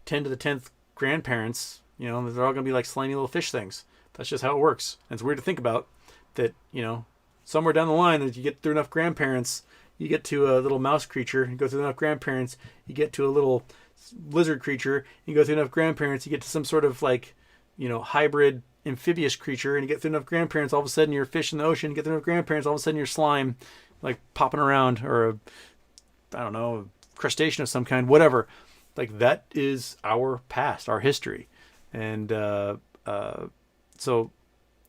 10 to the 10th grandparents, they're all going to be like slimy little fish things. That's just how it works. And it's weird to think about that, somewhere down the line, as you get through enough grandparents, you get to a little mouse creature. You go through enough grandparents, you get to a little lizard creature. You go through enough grandparents, you get to some sort of hybrid amphibious creature. And you get through enough grandparents, all of a sudden you're a fish in the ocean. You get through enough grandparents, all of a sudden you're slime, like popping around, or a crustacean of some kind, whatever. Like that is our past, our history. And so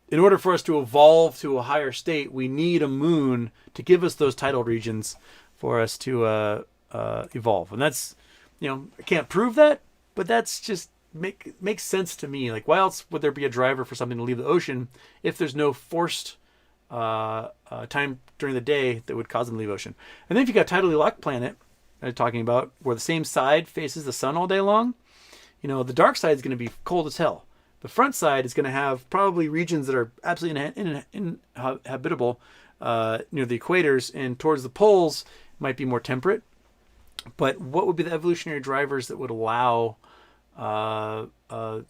in order for us to evolve to a higher state, we need a moon to give us those tidal regions for us to evolve. And that's, I can't prove that, but that's just makes sense to me. Like, why else would there be a driver for something to leave the ocean if there's no forced time during the day that would cause them to leave ocean? And then if you got a tidally locked planet, talking about where the same side faces the sun all day long, the dark side is going to be cold as hell. The front side is going to have probably regions that are absolutely inhabitable near the equators, and towards the poles might be more temperate. But what would be the evolutionary drivers that would allow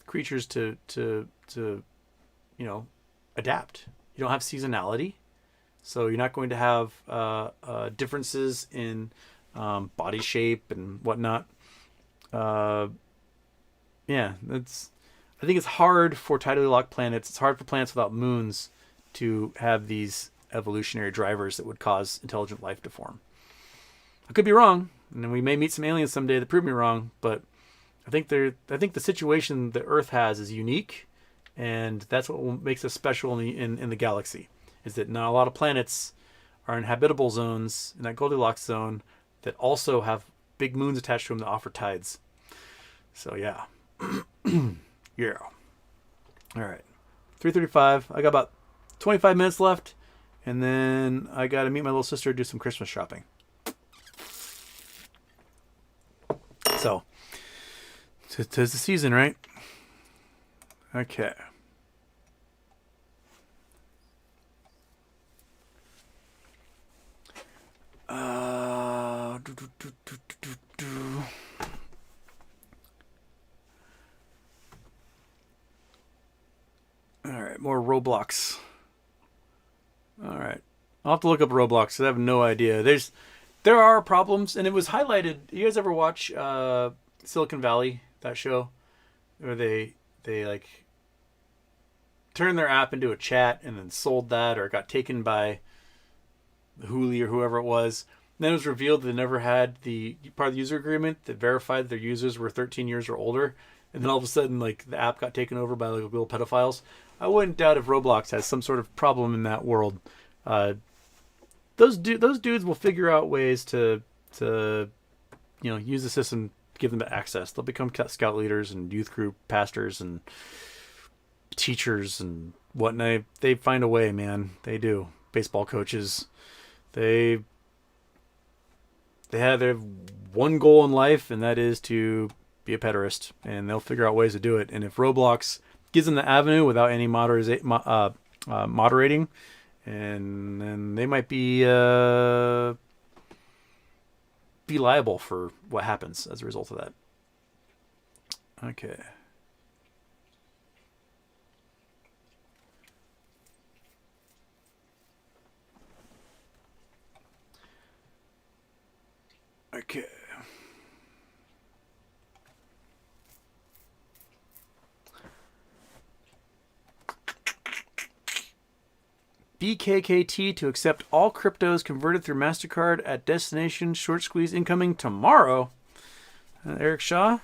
creatures to adapt? You don't have seasonality, so you're not going to have differences in body shape and whatnot. I think it's hard for tidally locked planets. It's hard for planets without moons to have these evolutionary drivers that would cause intelligent life to form. I could be wrong, and we may meet some aliens someday that prove me wrong. But I think the situation that Earth has is unique, and that's what makes us special in the galaxy. Is that not a lot of planets are in habitable zones in that Goldilocks zone that also have big moons attached to them that offer tides. So yeah. Yeah. All right. 3:35. I got about 25 minutes left, and then I got to meet my little sister to do some Christmas shopping. So, 'tis the season, right? Okay. right, more Roblox. All right. I'll have to look up Roblox because I have no idea. There are problems, and it was highlighted. You guys ever watch Silicon Valley, that show? Where they like turned their app into a chat and then sold that, or got taken by Hooli or whoever it was. And then it was revealed that they never had the part of the user agreement that verified their users were 13 years or older. And then all of a sudden, like, the app got taken over by like little pedophiles. I wouldn't doubt if Roblox has some sort of problem in that world. Those dudes will figure out ways to use the system, give them access. They'll become scout leaders and youth group pastors and teachers and whatnot. They find a way, man. They do. Baseball coaches. They have one goal in life, and that is to be a pederast, and they'll figure out ways to do it. And if Roblox gives them the avenue without any moderating, and then they might be liable for what happens as a result of that. Okay. Okay. BKKT to accept all cryptos converted through MasterCard at destination. Short squeeze incoming tomorrow. Eric Shaw.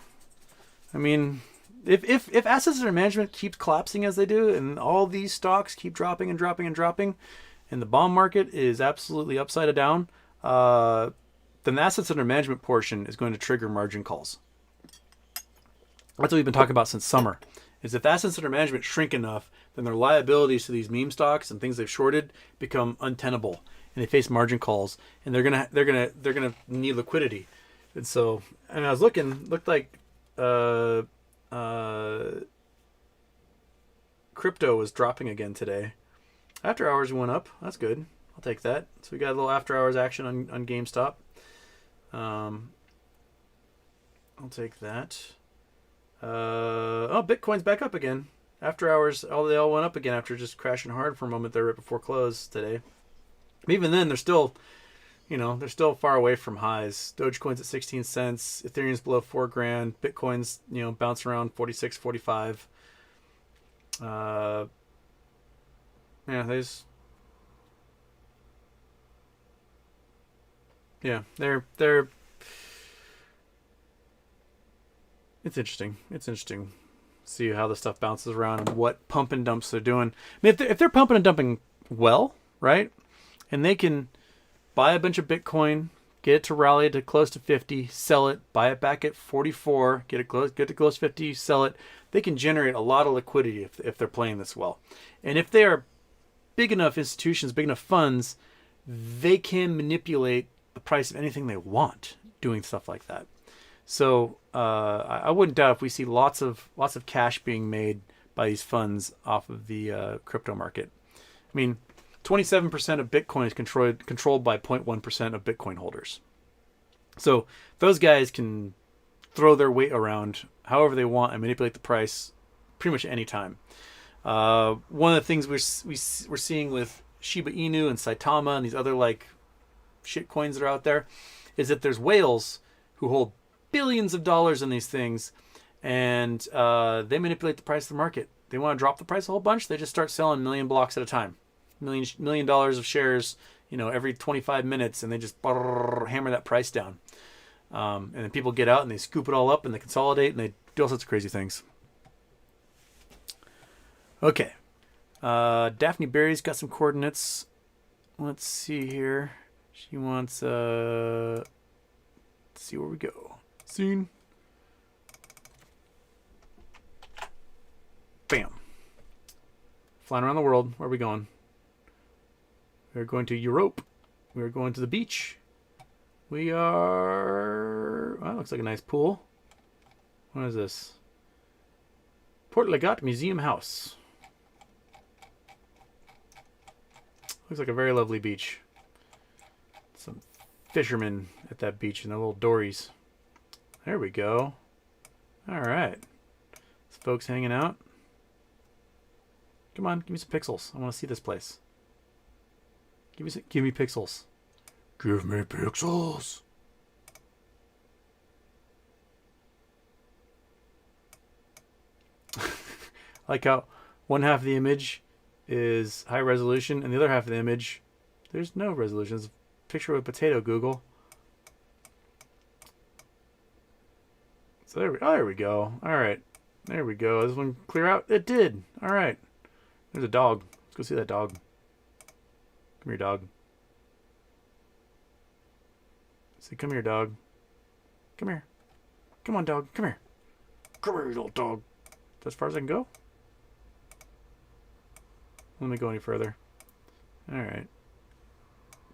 I mean, if assets under management keeps collapsing as they do, and all these stocks keep dropping and dropping and dropping, and the bond market is absolutely upside down, then the assets under management portion is going to trigger margin calls. That's what we've been talking about since summer. Is if assets under management shrink enough, then their liabilities to these meme stocks and things they've shorted become untenable, and they face margin calls, and they're gonna need liquidity. And so, and I was looked like crypto was dropping again today. After hours went up. That's good. I'll take that. So we got a little after hours action on GameStop. I'll take that. Bitcoin's back up again. After hours, they all went up again after just crashing hard for a moment there right before close today. But even then, they're still far away from highs. Dogecoin's at 16 cents. Ethereum's below $4,000. Bitcoin's, bounce around 46, 45. They're it's interesting. It's interesting. See how the stuff bounces around and what pump and dumps they're doing. I mean, if they're pumping and dumping well, right, and they can buy a bunch of Bitcoin, get it to rally to close to 50, sell it, buy it back at 44, get to close to 50, sell it. They can generate a lot of liquidity if they're playing this well. And if they are big enough institutions, big enough funds, they can manipulate the price of anything they want doing stuff like that. So I wouldn't doubt if we see lots of cash being made by these funds off of the crypto market. I mean, 27% of Bitcoin is controlled by 0.1% of Bitcoin holders. So those guys can throw their weight around however they want and manipulate the price pretty much any time. One of the things we're seeing with Shiba Inu and Saitama and these other like shit coins that are out there is that there's whales who hold billions of dollars in these things, and they manipulate the price of the market. They want to drop the price a whole bunch. They just start selling 1 million blocks at a time, $1 million of shares, every 25 minutes, and they just hammer that price down. And then people get out and they scoop it all up and they consolidate and they do all sorts of crazy things. Okay, Daphne Berry's got some coordinates. Let's see here. She wants let's see where we go. Scene. Bam. Flying around the world. Where are we going? We're going to Europe. We're going to the beach. We are... Well, that looks like a nice pool. What is this? Port Legat Museum House. Looks like a very lovely beach. Some fishermen at that beach in their little dories. There we go. All right. Folks hanging out. Come on, give me some pixels. I want to see this place. Give me pixels. Give me pixels. Like how one half of the image is high resolution and the other half of the image, there's no resolution. It's a picture of a potato, Google. So there we go. All right. There we go. This one clear out? It did. All right. There's a dog. Let's go see that dog. Come here, dog. Say, come here, dog. Come here. Come on, dog. Come here. Come here, you little dog. That's as far as I can go? Let me go any further. All right.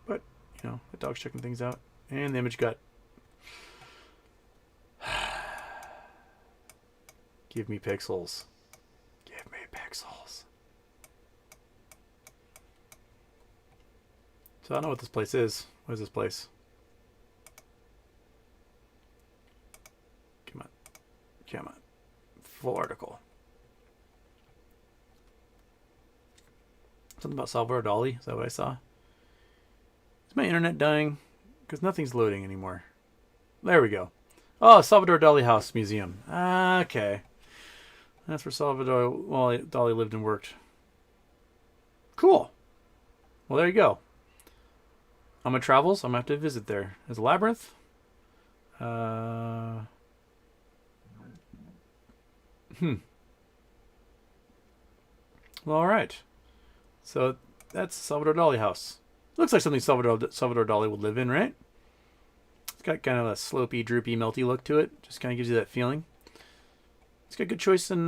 But, you know, the dog's checking things out. And the image got... Give me pixels. Give me pixels. So I don't know what this place is. What is this place? Come on. Come on. Full article. Something about Salvador Dali. Is that what I saw? Is my internet dying? Because nothing's loading anymore. There we go. Oh, Salvador Dali House Museum. Okay. That's where Salvador Dali lived and worked. Cool. Well, there you go. On my travels, I'm going to have to visit there. There's a labyrinth. Well, all right. So that's Salvador Dali house. Looks like something Salvador Dali would live in, right? It's got kind of a slopey, droopy, melty look to it. Just kind of gives you that feeling. It's got good choice in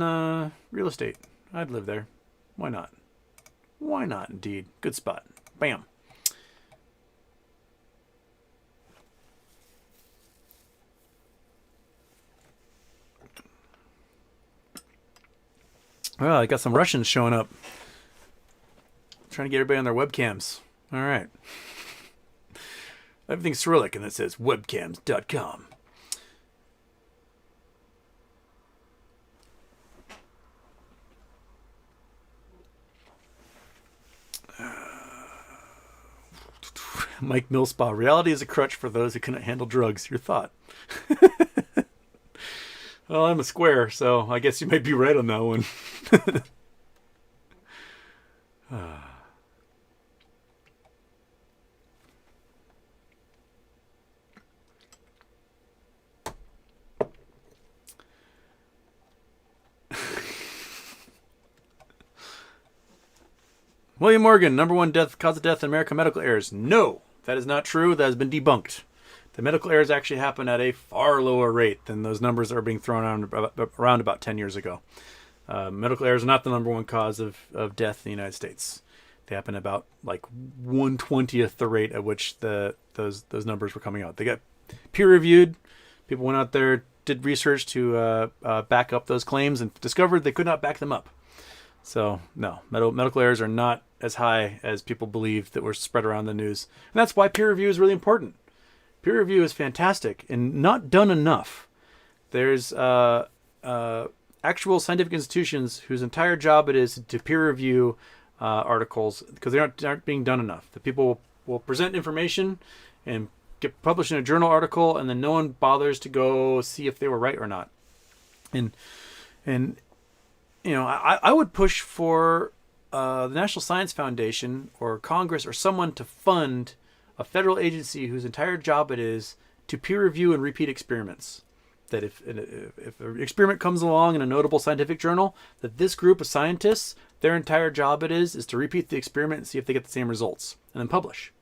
real estate. I'd live there. Why not? Why not, indeed. Good spot. Bam. Well, I got some Russians showing up. Trying to get everybody on their webcams. All right. Everything's Cyrillic and it says webcams.com. Mike Millspaw. Reality is a crutch for those who cannot handle drugs. Your thought. Well, I'm a square, so I guess you might be right on that one. William Morgan, #1 cause of death in America, medical errors. No, that is not true. That has been debunked. The medical errors actually happen at a far lower rate than those numbers that are being thrown around about 10 years ago. Medical errors are not the #1 cause of death in the United States. They happen about like 1/20th the rate at which those numbers were coming out. They got peer reviewed. People went out there, did research to back up those claims, and discovered they could not back them up. So no, medical errors are not as high as people believe that were spread around the news. And that's why peer review is really important. Peer review is fantastic and not done enough. There's actual scientific institutions whose entire job it is to peer review articles because they aren't being done enough. The people will present information and get published in a journal article, and then no one bothers to go see if they were right or not. And you know, I would push for the National Science Foundation or Congress or someone to fund a federal agency whose entire job it is to peer review and repeat experiments. That if an experiment comes along in a notable scientific journal, that this group of scientists, their entire job it is to repeat the experiment and see if they get the same results and then publish.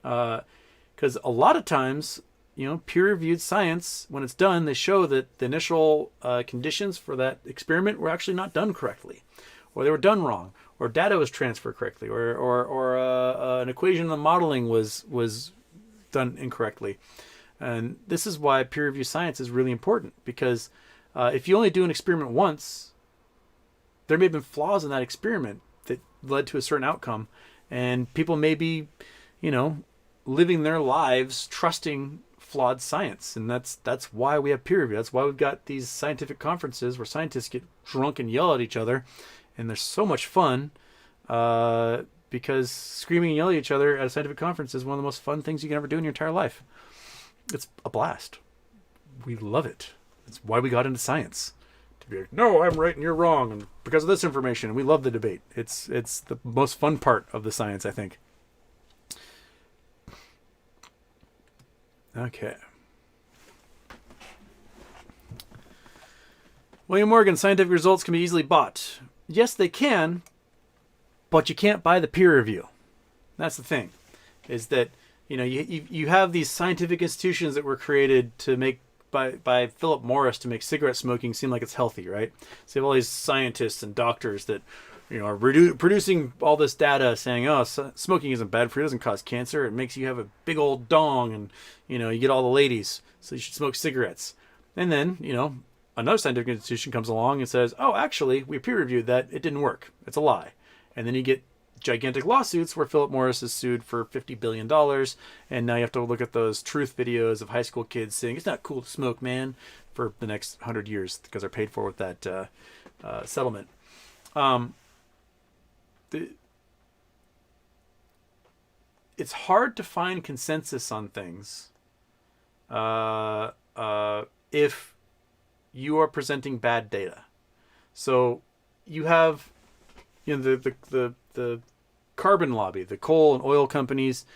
Because a lot of times, you know, peer-reviewed science, when it's done, they show that the initial conditions for that experiment were actually not done correctly, or they were done wrong, or data was transferred correctly, or an equation in the modeling was done incorrectly. And this is why peer-reviewed science is really important, because if you only do an experiment once, there may have been flaws in that experiment that led to a certain outcome, and people may be, you know, living their lives trusting flawed science, and that's why we have peer review. That's why we've got these scientific conferences where scientists get drunk and yell at each other And they're so much fun because screaming and yelling at each other at a scientific conference is one of the most fun things you can ever do in your entire life. It's a blast. We love it. It's why we got into science. To be like, no, I'm right and you're wrong, and because of this information. We love the debate. It's the most fun part of the science, I think. Okay. William Morgan, scientific results can be easily bought. Yes, they can, but you can't buy the peer review. That's the thing, is that you have these scientific institutions that were created to make by Philip Morris to make cigarette smoking seem like it's healthy, right? So you have all these scientists and doctors that are producing all this data saying, oh, smoking isn't bad for you, it doesn't cause cancer, it makes you have a big old dong, and you get all the ladies, so you should smoke cigarettes. And then another scientific institution comes along and says, oh, actually, we peer reviewed that, it didn't work, it's a lie. And then you get gigantic lawsuits where Philip Morris is sued for $50 billion. And now you have to look at those truth videos of high school kids saying, it's not cool to smoke, man, for the next 100 years because they're paid for with that settlement. It's hard to find consensus on things if you are presenting bad data. So you have the carbon lobby, the coal and oil companies,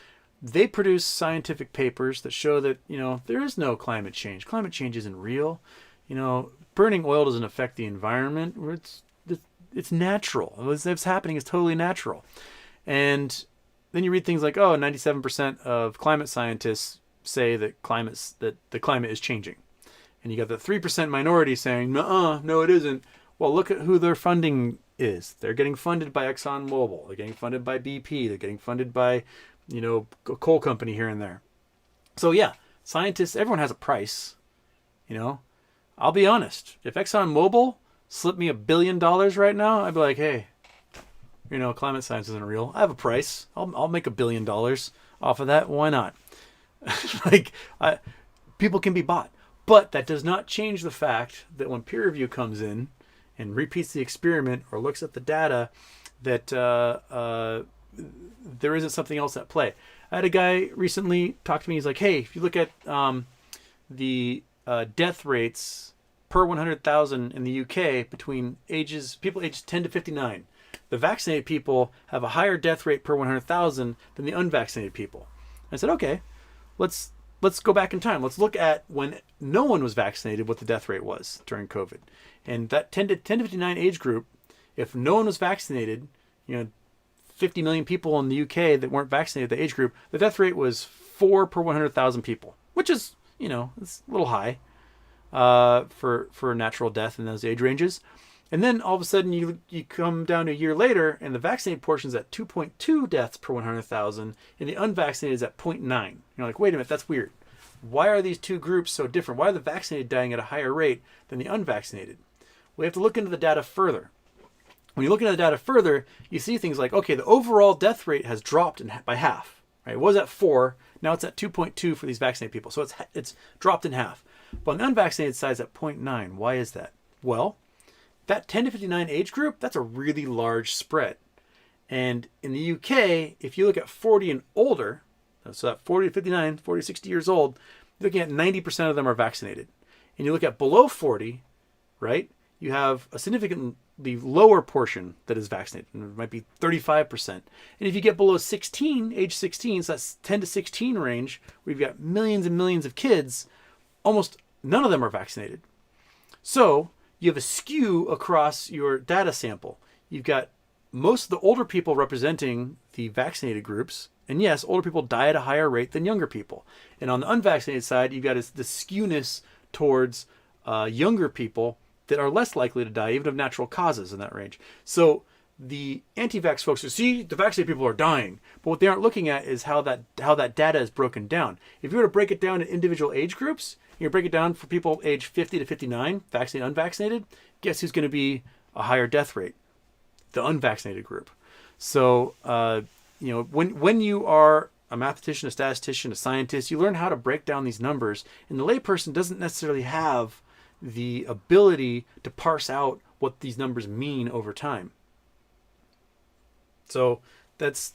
they produce scientific papers that show that, there is no climate change. Climate change isn't real. Burning oil doesn't affect the environment. It's natural. What's happening is totally natural. And then you read things like, 97% of climate scientists say that the climate is changing. And you got the 3% minority saying, no, it isn't. Well, look at who their funding is. They're getting funded by ExxonMobil. They're getting funded by BP. They're getting funded by, a coal company here and there. So yeah, scientists, everyone has a price. I'll be honest. If ExxonMobil slipped me $1 billion right now, I'd be like, hey, climate science isn't real. I have a price. I'll make $1 billion off of that. Why not? People can be bought. But that does not change the fact that when peer review comes in and repeats the experiment or looks at the data, that there isn't something else at play. I had a guy recently talk to me. He's like, hey, if you look at the death rates per 100,000 in the UK between people aged 10 to 59, the vaccinated people have a higher death rate per 100,000 than the unvaccinated people. I said, okay, let's go back in time. Let's look at when no one was vaccinated, what the death rate was during COVID. And that 10 to 59 age group, if no one was vaccinated, 50 million people in the UK that weren't vaccinated, the age group, the death rate was 4 per 100,000 people, which is, it's a little high for natural death in those age ranges. And then all of a sudden you come down to a year later and the vaccinated portion is at 2.2 deaths per 100,000 and the unvaccinated is at 0.9. You're like, wait a minute, that's weird. Why are these two groups so different? Why are the vaccinated dying at a higher rate than the unvaccinated? We have to look into the data further. When you look into the data further, you see things like, okay, the overall death rate has dropped by half. Right? It was at 4, now it's at 2.2 for these vaccinated people. So it's dropped in half. But on the unvaccinated side, it's at 0.9. Why is that? Well, that 10 to 59 age group, that's a really large spread. And in the UK, if you look at 40 and older, so that 40 to 59, 40 to 60 years old, you're looking at 90% of them are vaccinated. And you look at below 40, right, you have a significantly lower portion that is vaccinated. It might be 35%. And if you get below 16, age 16, so that's 10 to 16 range, where you've got millions and millions of kids, almost none of them are vaccinated. So you have a skew across your data sample. You've got most of the older people representing the vaccinated groups. And yes, older people die at a higher rate than younger people. And on the unvaccinated side, you've got the skewness towards younger people that are less likely to die, even of natural causes in that range. So the anti-vax folks see the vaccinated people are dying, but what they aren't looking at is how that data is broken down. If you were to break it down in individual age groups, you break it down for people age 50 to 59, vaccinated, unvaccinated, guess who's going to be a higher death rate? The unvaccinated group. So, when you are a mathematician, a statistician, a scientist, you learn how to break down these numbers, and the layperson doesn't necessarily have the ability to parse out what these numbers mean over time. So that's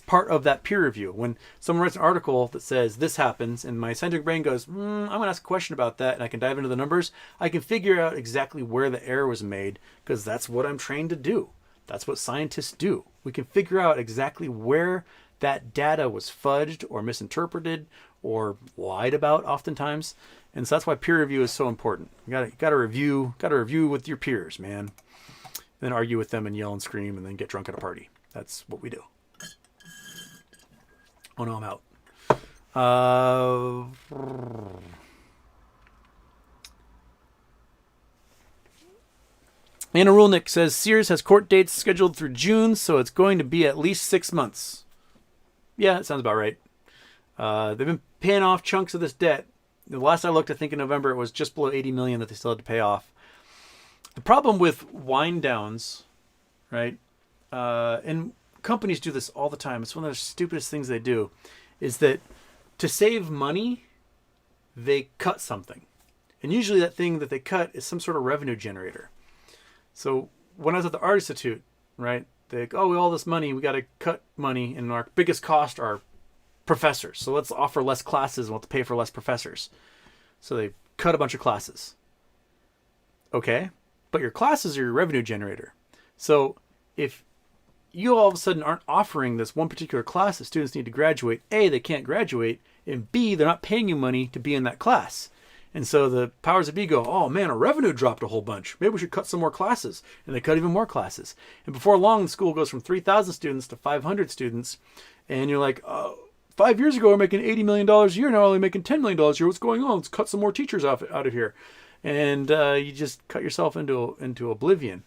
part of that peer review. When someone writes an article that says this happens, and my scientific brain goes, I'm going to ask a question about that, and I can dive into the numbers, I can figure out exactly where the error was made, because that's what I'm trained to do. That's what scientists do. We can figure out exactly where that data was fudged or misinterpreted or lied about oftentimes. And so that's why peer review is so important. You gotta review with your peers, man. Then argue with them and yell and scream and then get drunk at a party. That's what we do. Oh no, I'm out. Anna Rulnick says Sears has court dates scheduled through June, so it's going to be at least 6 months. Yeah, that sounds about right. They've been paying off chunks of this debt. The last I looked, I think in November, it was just below $80 million that they still had to pay off. The problem with wind downs, right? And companies do this all the time. It's one of the stupidest things they do, is that to save money, they cut something. And usually that thing that they cut is some sort of revenue generator. So when I was at the Art Institute, right, we all this money, we got to cut money, and our biggest cost are professors. So let's offer less classes and we'll have to pay for less professors. So they cut a bunch of classes. Okay, but your classes are your revenue generator. So if you all of a sudden aren't offering this one particular class that students need to graduate, A, they can't graduate, and B, they're not paying you money to be in that class. And so the powers that be go, oh man, our revenue dropped a whole bunch. Maybe we should cut some more classes. And they cut even more classes. And before long, the school goes from 3,000 students to 500 students. And you're like, 5 years ago, we're making $80 million a year. Now we're only making $10 million a year. What's going on? Let's cut some more teachers out of here. And you just cut yourself into oblivion.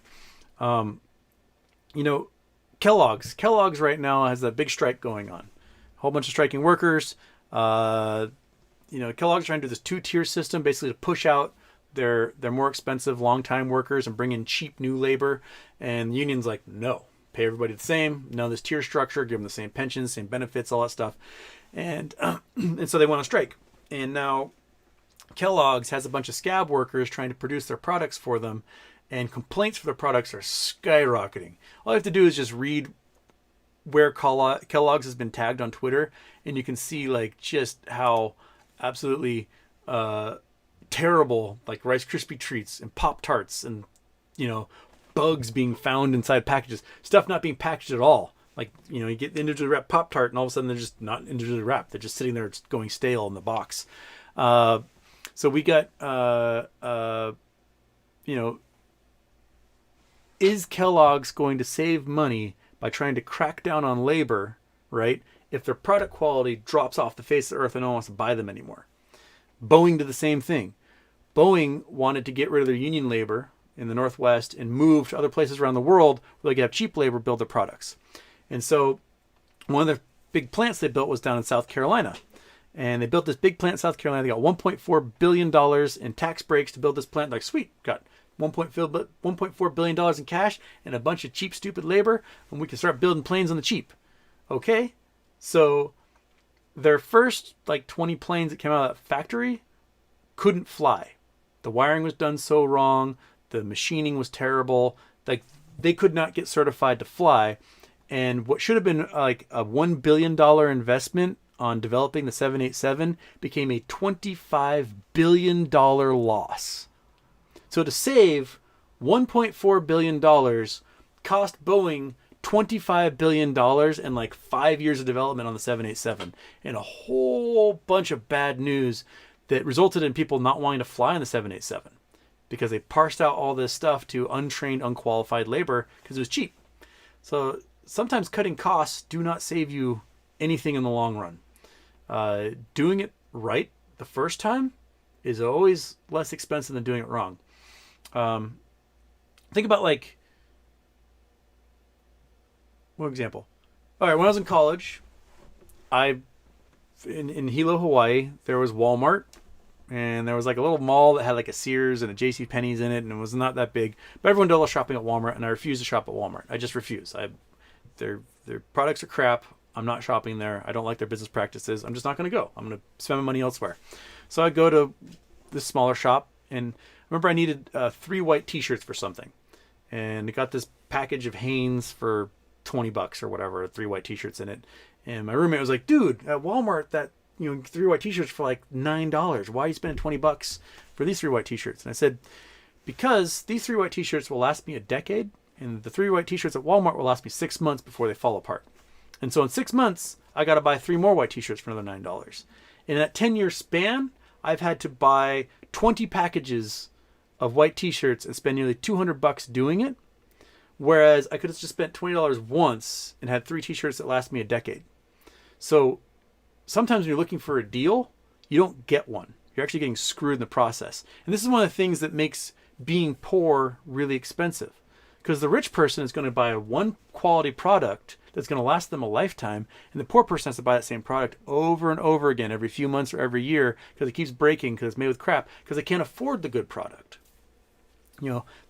Kellogg's right now has a big strike going on. A whole bunch of striking workers. Kellogg's trying to do this 2-tier system, basically to push out their more expensive long-time workers and bring in cheap new labor. And the union's like, no, pay everybody the same. No, this tier structure, give them the same pensions, same benefits, all that stuff. And so they want to strike. And now Kellogg's has a bunch of scab workers trying to produce their products for them, and complaints for their products are skyrocketing. All you have to do is just read where Kellogg's has been tagged on Twitter, and you can see like just how absolutely terrible, like Rice Krispie treats and Pop-Tarts and bugs being found inside packages, stuff not being packaged at all. Like you get individually wrapped Pop-Tart and all of a sudden they're just not individually wrapped, they're just sitting there going stale in the box. So we got is Kellogg's going to save money by trying to crack down on labor, right, if their product quality drops off the face of the earth and no one wants to buy them anymore? Boeing did the same thing. Boeing wanted to get rid of their union labor in the Northwest and move to other places around the world where they could have cheap labor build their products. And so one of the big plants they built was down in South Carolina. And they built this big plant in South Carolina. They got $1.4 billion in tax breaks to build this plant. Like, sweet, got $1.4 billion in cash and a bunch of cheap, stupid labor, and we can start building planes on the cheap. Okay? So their first 20 planes that came out of that factory couldn't fly. The wiring was done so wrong. The machining was terrible. Like, they could not get certified to fly. And what should have been like a $1 billion investment on developing the 787 became a $25 billion loss. So to save $1.4 billion cost Boeing $25 billion and like 5 years of development on the 787, and a whole bunch of bad news that resulted in people not wanting to fly on the 787 because they parsed out all this stuff to untrained, unqualified labor because it was cheap. So sometimes cutting costs do not save you anything in the long run. Doing it right the first time is always less expensive than doing it wrong. Think about one example. All right, when I was in college, in Hilo, Hawaii, there was Walmart, and there was like a little mall that had like a Sears and a JCPenney's in it, and it was not that big. But everyone did a lot of shopping at Walmart, and I refuse to shop at Walmart. I just refuse. Their products are crap. I'm not shopping there. I don't like their business practices. I'm just not going to go. I'm going to spend my money elsewhere. So I go to this smaller shop, and I remember I needed 3 white T-shirts for something, and I got this package of Hanes for $20 or whatever, 3 white t-shirts in it. And my roommate was like, dude, at Walmart, that, 3 white t-shirts for like $9. Why are you spending $20 for these 3 white t-shirts? And I said, because these 3 white t-shirts will last me a decade, and the 3 white t-shirts at Walmart will last me 6 months before they fall apart. And so in 6 months, I got to buy 3 more white t-shirts for another $9. In that 10-year span, I've had to buy 20 packages of white t-shirts and spend nearly $200 doing it. Whereas I could have just spent $20 once and had 3 t-shirts that last me a decade. So sometimes when you're looking for a deal, you don't get one. You're actually getting screwed in the process. And this is one of the things that makes being poor really expensive. Because the rich person is going to buy one quality product that's going to last them a lifetime, and the poor person has to buy that same product over and over again every few months or every year because it keeps breaking because it's made with crap because they can't afford the good product.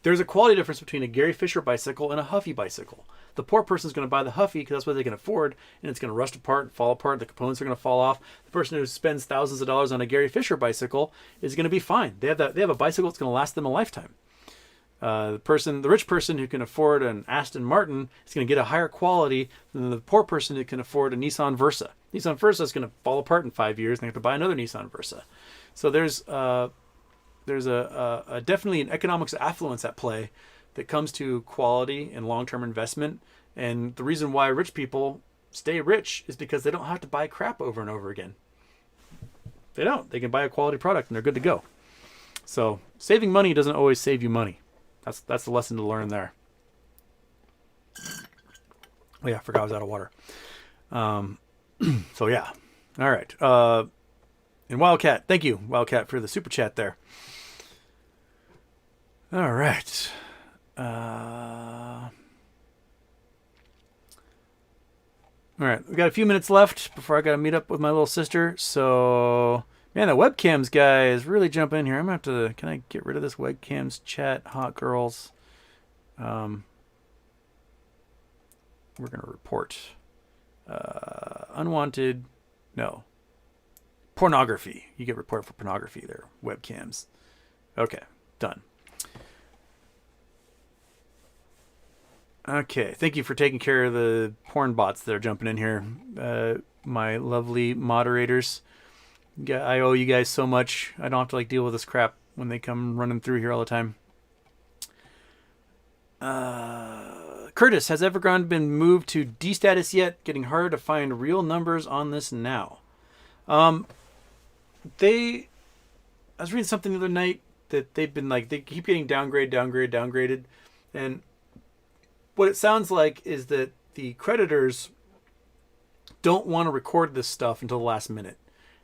There's a quality difference between a Gary Fisher bicycle and a Huffy bicycle. The poor person is going to buy the Huffy because that's what they can afford, and it's going to rust apart and fall apart. The components are going to fall off. The person who spends thousands of dollars on a Gary Fisher bicycle is going to be fine. They have a bicycle that's going to last them a lifetime. The rich person who can afford an Aston Martin is going to get a higher quality than the poor person who can afford a Nissan Versa. Nissan Versa is going to fall apart in 5 years, and they have to buy another Nissan Versa. So there's definitely an economics of affluence at play that comes to quality and long-term investment. And the reason why rich people stay rich is because they don't have to buy crap over and over again. They don't. They can buy a quality product and they're good to go. So saving money doesn't always save you money. That's the lesson to learn there. Oh yeah, I forgot I was out of water. So yeah. All right. And Wildcat, thank you, Wildcat, for the super chat there. All right. All right, we got a few minutes left before I got to meet up with my little sister. So, man, the webcams guy is really jumping in here. I'm going to have to, can I get rid of this webcams chat, hot girls? We're going to report unwanted, no, pornography. You get reported for pornography there, webcams. Okay, done. Okay, thank you for taking care of the porn bots that are jumping in here. My lovely moderators. I owe you guys so much. I don't have to deal with this crap when they come running through here all the time. Curtis, has Evergrande been moved to D status yet? Getting harder to find real numbers on this now. I was reading something the other night that they've been they keep getting downgraded. And what it sounds like is that the creditors don't want to record this stuff until the last minute.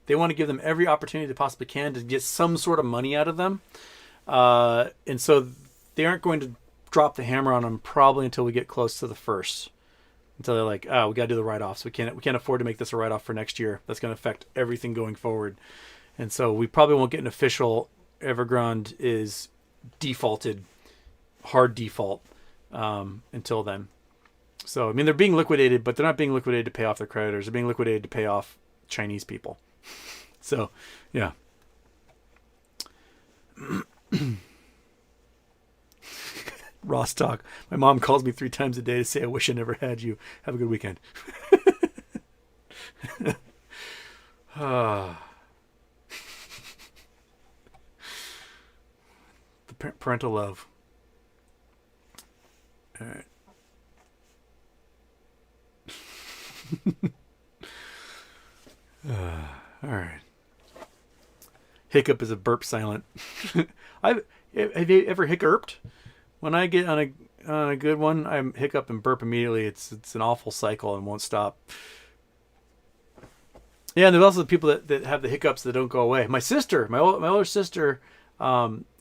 They want to give them every opportunity they possibly can to get some sort of money out of them. And so they aren't going to drop the hammer on them probably until we get close to the first. Until they're like, we got to do the write-offs. We can't afford to make this a write-off for next year. That's going to affect everything going forward. And so we probably won't get an official Evergrande is defaulted, hard default, until then. So, I mean, they're being liquidated, but they're not being liquidated to pay off their creditors. They're being liquidated to pay off Chinese people. So, yeah. Ross talk. My mom calls me 3 times a day to say I wish I never had you. Have a good weekend. The parental love. All right. All right. Hiccup is a burp silent. Have you ever hiccuped? When I get on a good one, I hiccup and burp immediately. It's an awful cycle and won't stop. Yeah, and there's also the people that have the hiccups that don't go away. My sister, my older sister,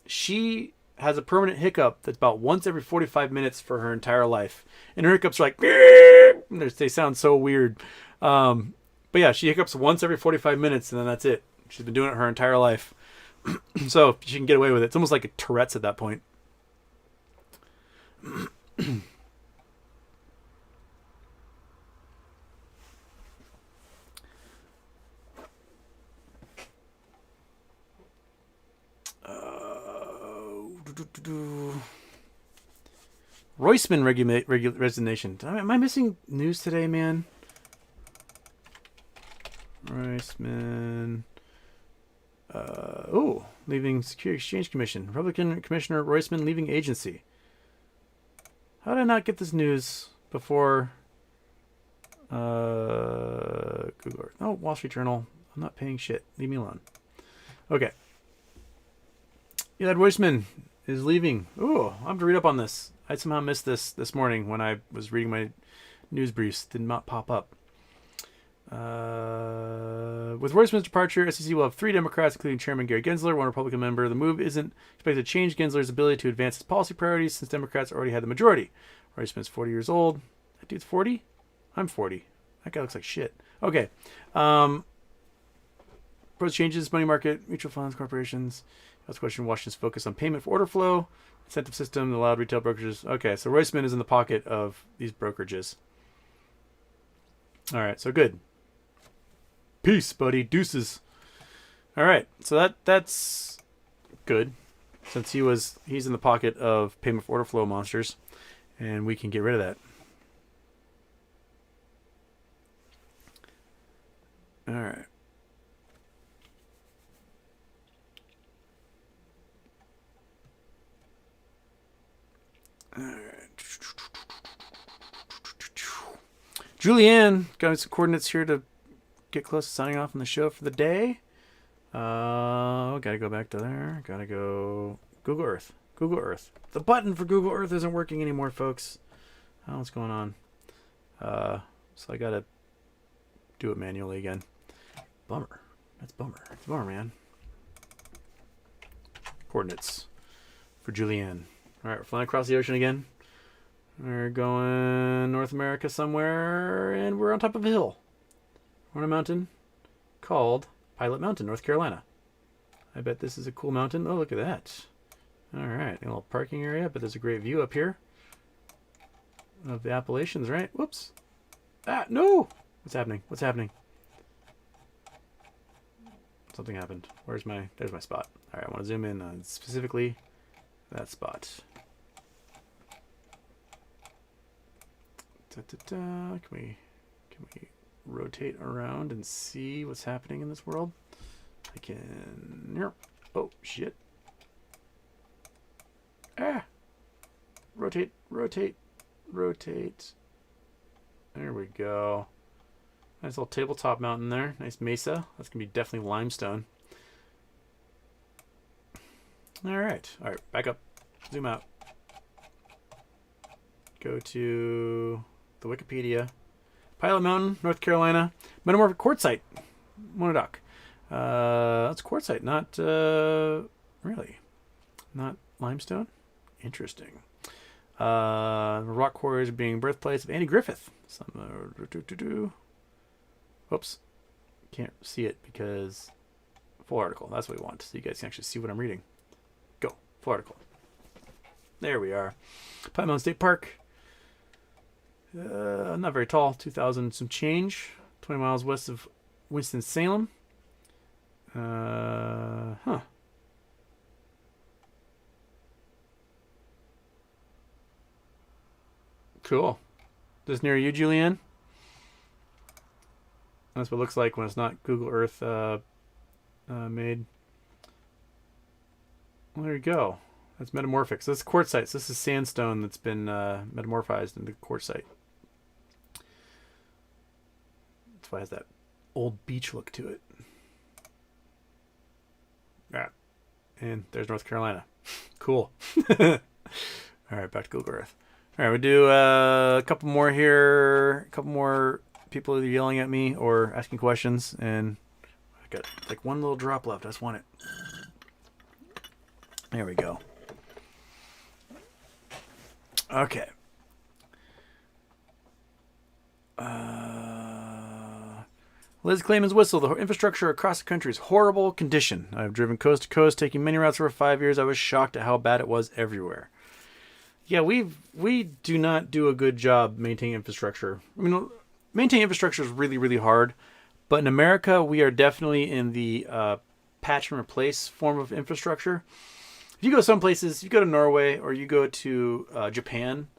she has a permanent hiccup that's about once every 45 minutes for her entire life. And her hiccups are like, they sound so weird. But yeah, she hiccups once every 45 minutes and then that's it. She's been doing it her entire life. So she can get away with it. It's almost like a Tourette's at that point. Roisman resignation. Am I missing news today, man? Roisman. Leaving Security Exchange Commission. Republican Commissioner Roisman leaving agency. How did I not get this news before? Google. Oh, Wall Street Journal. I'm not paying shit. Leave me alone. Okay. Yeah, Roisman is leaving. Ooh, I have to read up on this. I somehow missed this morning when I was reading my news briefs. Did not pop up. With Roisman's departure, SEC will have 3 Democrats, including Chairman Gary Gensler, 1 Republican member. The move isn't expected to change Gensler's ability to advance his policy priorities since Democrats already had the majority. Roisman's 40 years old. That dude's 40? I'm 40. That guy looks like shit. Okay. Proposed changes, money market, mutual funds, corporations. That's question Washington's focus on payment for order flow, incentive system, allowed retail brokerages. Okay, so Roisman is in the pocket of these brokerages. All right, so good. Peace, buddy. Deuces. All right, so that's good, since he's in the pocket of payment for order flow monsters, and we can get rid of that. All right. All right. Julianne got some coordinates here to get close to signing off on the show for the day. Gotta go back to there. Gotta go Google Earth. Google Earth. The button for Google Earth isn't working anymore, folks. I don't know what's going on. So I gotta do it manually again. Bummer. That's bummer. It's a bummer, man. Coordinates for Julianne. All right, we're flying across the ocean again. We're going North America somewhere, and we're on top of a hill. We're on a mountain called Pilot Mountain, North Carolina. I bet this is a cool mountain. Oh, look at that. All right, a little parking area, but there's a great view up here of the Appalachians, right? Whoops. Ah, no! What's happening? What's happening? Something happened. There's my spot. All right, I want to zoom in on specifically that spot. Can we rotate around and see what's happening in this world? I can. Oh shit! Ah! Rotate, rotate, rotate. There we go. Nice little tabletop mountain there. Nice mesa. That's gonna be definitely limestone. All right. Back up. Zoom out. Go to the Wikipedia. Pilot Mountain, North Carolina. Metamorphic quartzite. Monodoc. That's quartzite, not really. Not limestone. Interesting. Rock quarries being birthplace of Andy Griffith. Whoops. Can't see it because full article. That's what we want. So you guys can actually see what I'm reading. Go. Full article. There we are. Pilot Mountain State Park. Not very tall. 2,000 some change. 20 miles west of Winston-Salem. Cool. This near you, Julianne? That's what it looks like when it's not Google Earth made. Well, there you go. That's metamorphic. So this is quartzite. So this is sandstone that's been metamorphized into quartzite. That's why it has that old beach look to it. Yeah. And there's North Carolina. Cool. All right, back to Google Earth. All right, we'll do a couple more here. A couple more people either yelling at me or asking questions. And I got like one little drop left. I just want it. There we go. Okay. Liz Clayman's whistle. The infrastructure across the country is horrible condition. I've driven coast to coast, taking many routes for 5 years. I was shocked at how bad it was everywhere. Yeah, we do not do a good job maintaining infrastructure. I mean, maintaining infrastructure is really, really hard. But in America, we are definitely in the patch and replace form of infrastructure. If you go some places, you go to Norway or you go to Japan,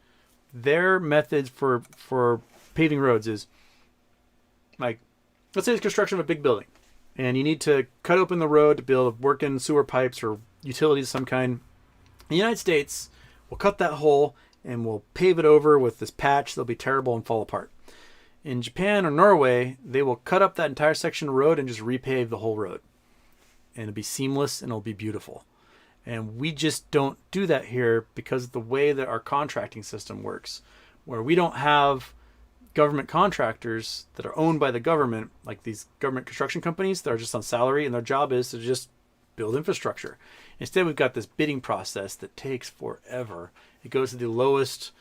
their methods for paving roads is like, let's say it's construction of a big building, and you need to cut open the road to be able to work in sewer pipes or utilities of some kind. The United States will cut that hole and we'll pave it over with this patch that'll be terrible and fall apart. In Japan or Norway, they will cut up that entire section of road and just repave the whole road. And it'll be seamless and it'll be beautiful. And we just don't do that here because of the way that our contracting system works, where we don't have government contractors that are owned by the government, like these government construction companies that are just on salary and their job is to just build infrastructure. Instead, we've got this bidding process that takes forever. It goes to the lowest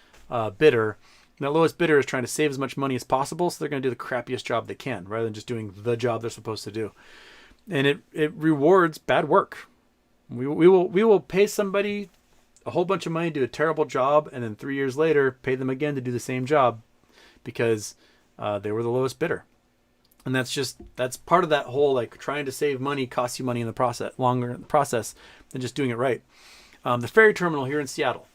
bidder. And that lowest bidder is trying to save as much money as possible, so they're going to do the crappiest job they can rather than just doing the job they're supposed to do. And it rewards bad work. We will pay somebody a whole bunch of money to do a terrible job, and then 3 years later pay them again to do the same job because they were the lowest bidder. And that's part of that whole, like, trying to save money costs you money in the process, longer in the process than just doing it right. The ferry terminal here in Seattle,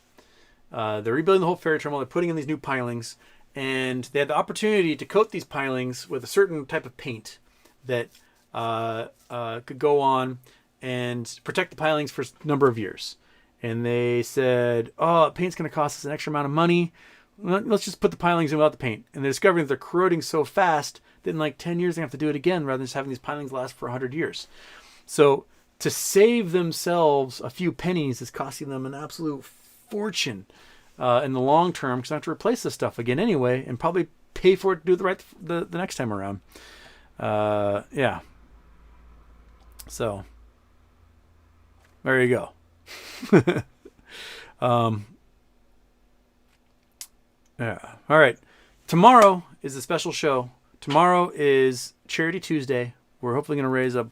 they're rebuilding the whole ferry terminal. They're putting in these new pilings, and they had the opportunity to coat these pilings with a certain type of paint that could go on and protect the pilings for a number of years. And they said, oh, paint's going to cost us an extra amount of money. Let's just put the pilings in without the paint. And they're discovering that they're corroding so fast that in like 10 years they have to do it again rather than just having these pilings last for 100 years. So to save themselves a few pennies is costing them an absolute fortune in the long term, because they have to replace this stuff again anyway and probably pay for it to do the next time around. Yeah. So there you go. Yeah. All right. Tomorrow is a special show. Tomorrow is Charity Tuesday. We're hopefully going to raise a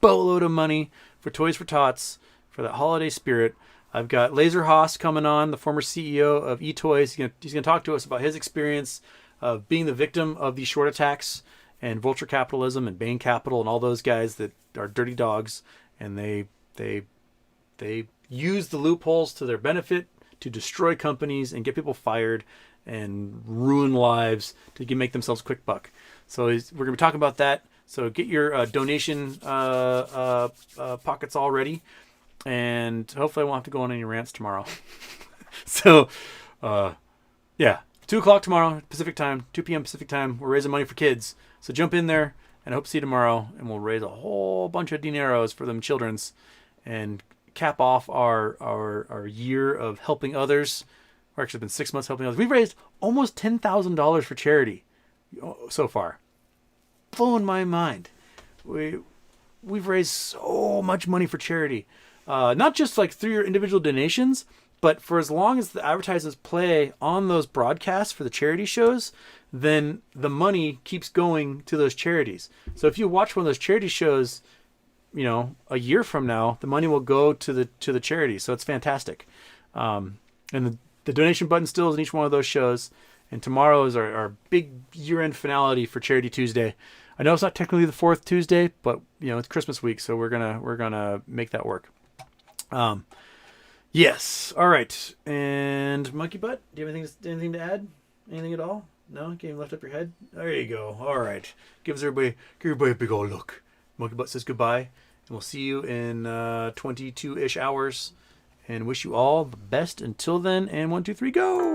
boatload of money for Toys for Tots for that holiday spirit. I've got Laser Haas coming on, the former CEO of eToys. He's going to talk to us about his experience of being the victim of these short attacks and vulture capitalism and Bain Capital and all those guys that are dirty dogs, and they use the loopholes to their benefit to destroy companies and get people fired and ruin lives to make themselves a quick buck. So we're going to be talking about that. So get your donation pockets all ready, and hopefully I won't have to go on any rants tomorrow. So, yeah, 2 o'clock tomorrow, Pacific time, 2 p.m. Pacific time. We're raising money for kids. So jump in there, and I hope to see you tomorrow, and we'll raise a whole bunch of dineros for them children's and cap off our year of helping others. Or actually, it's been 6 months helping others. We've raised almost $10,000 for charity so far. Blowing my mind. We've raised so much money for charity. Not just like through your individual donations, but for as long as the advertisements play on those broadcasts for the charity shows, then the money keeps going to those charities. So if you watch one of those charity shows, a year from now, the money will go to the charity. So it's fantastic. And the donation button still is in each one of those shows. And tomorrow is our big year-end finality for Charity Tuesday. I know it's not technically the 4th Tuesday, but it's Christmas week, so we're gonna make that work. Yes. All right. And Monkey Butt, do you have anything to add? Anything at all? No? Can't even lift up your head? There you go. All right. Give everybody a big old look. Monkey Butt says goodbye, and we'll see you in 22-ish hours, and wish you all the best until then. And 1, 2, 3, go!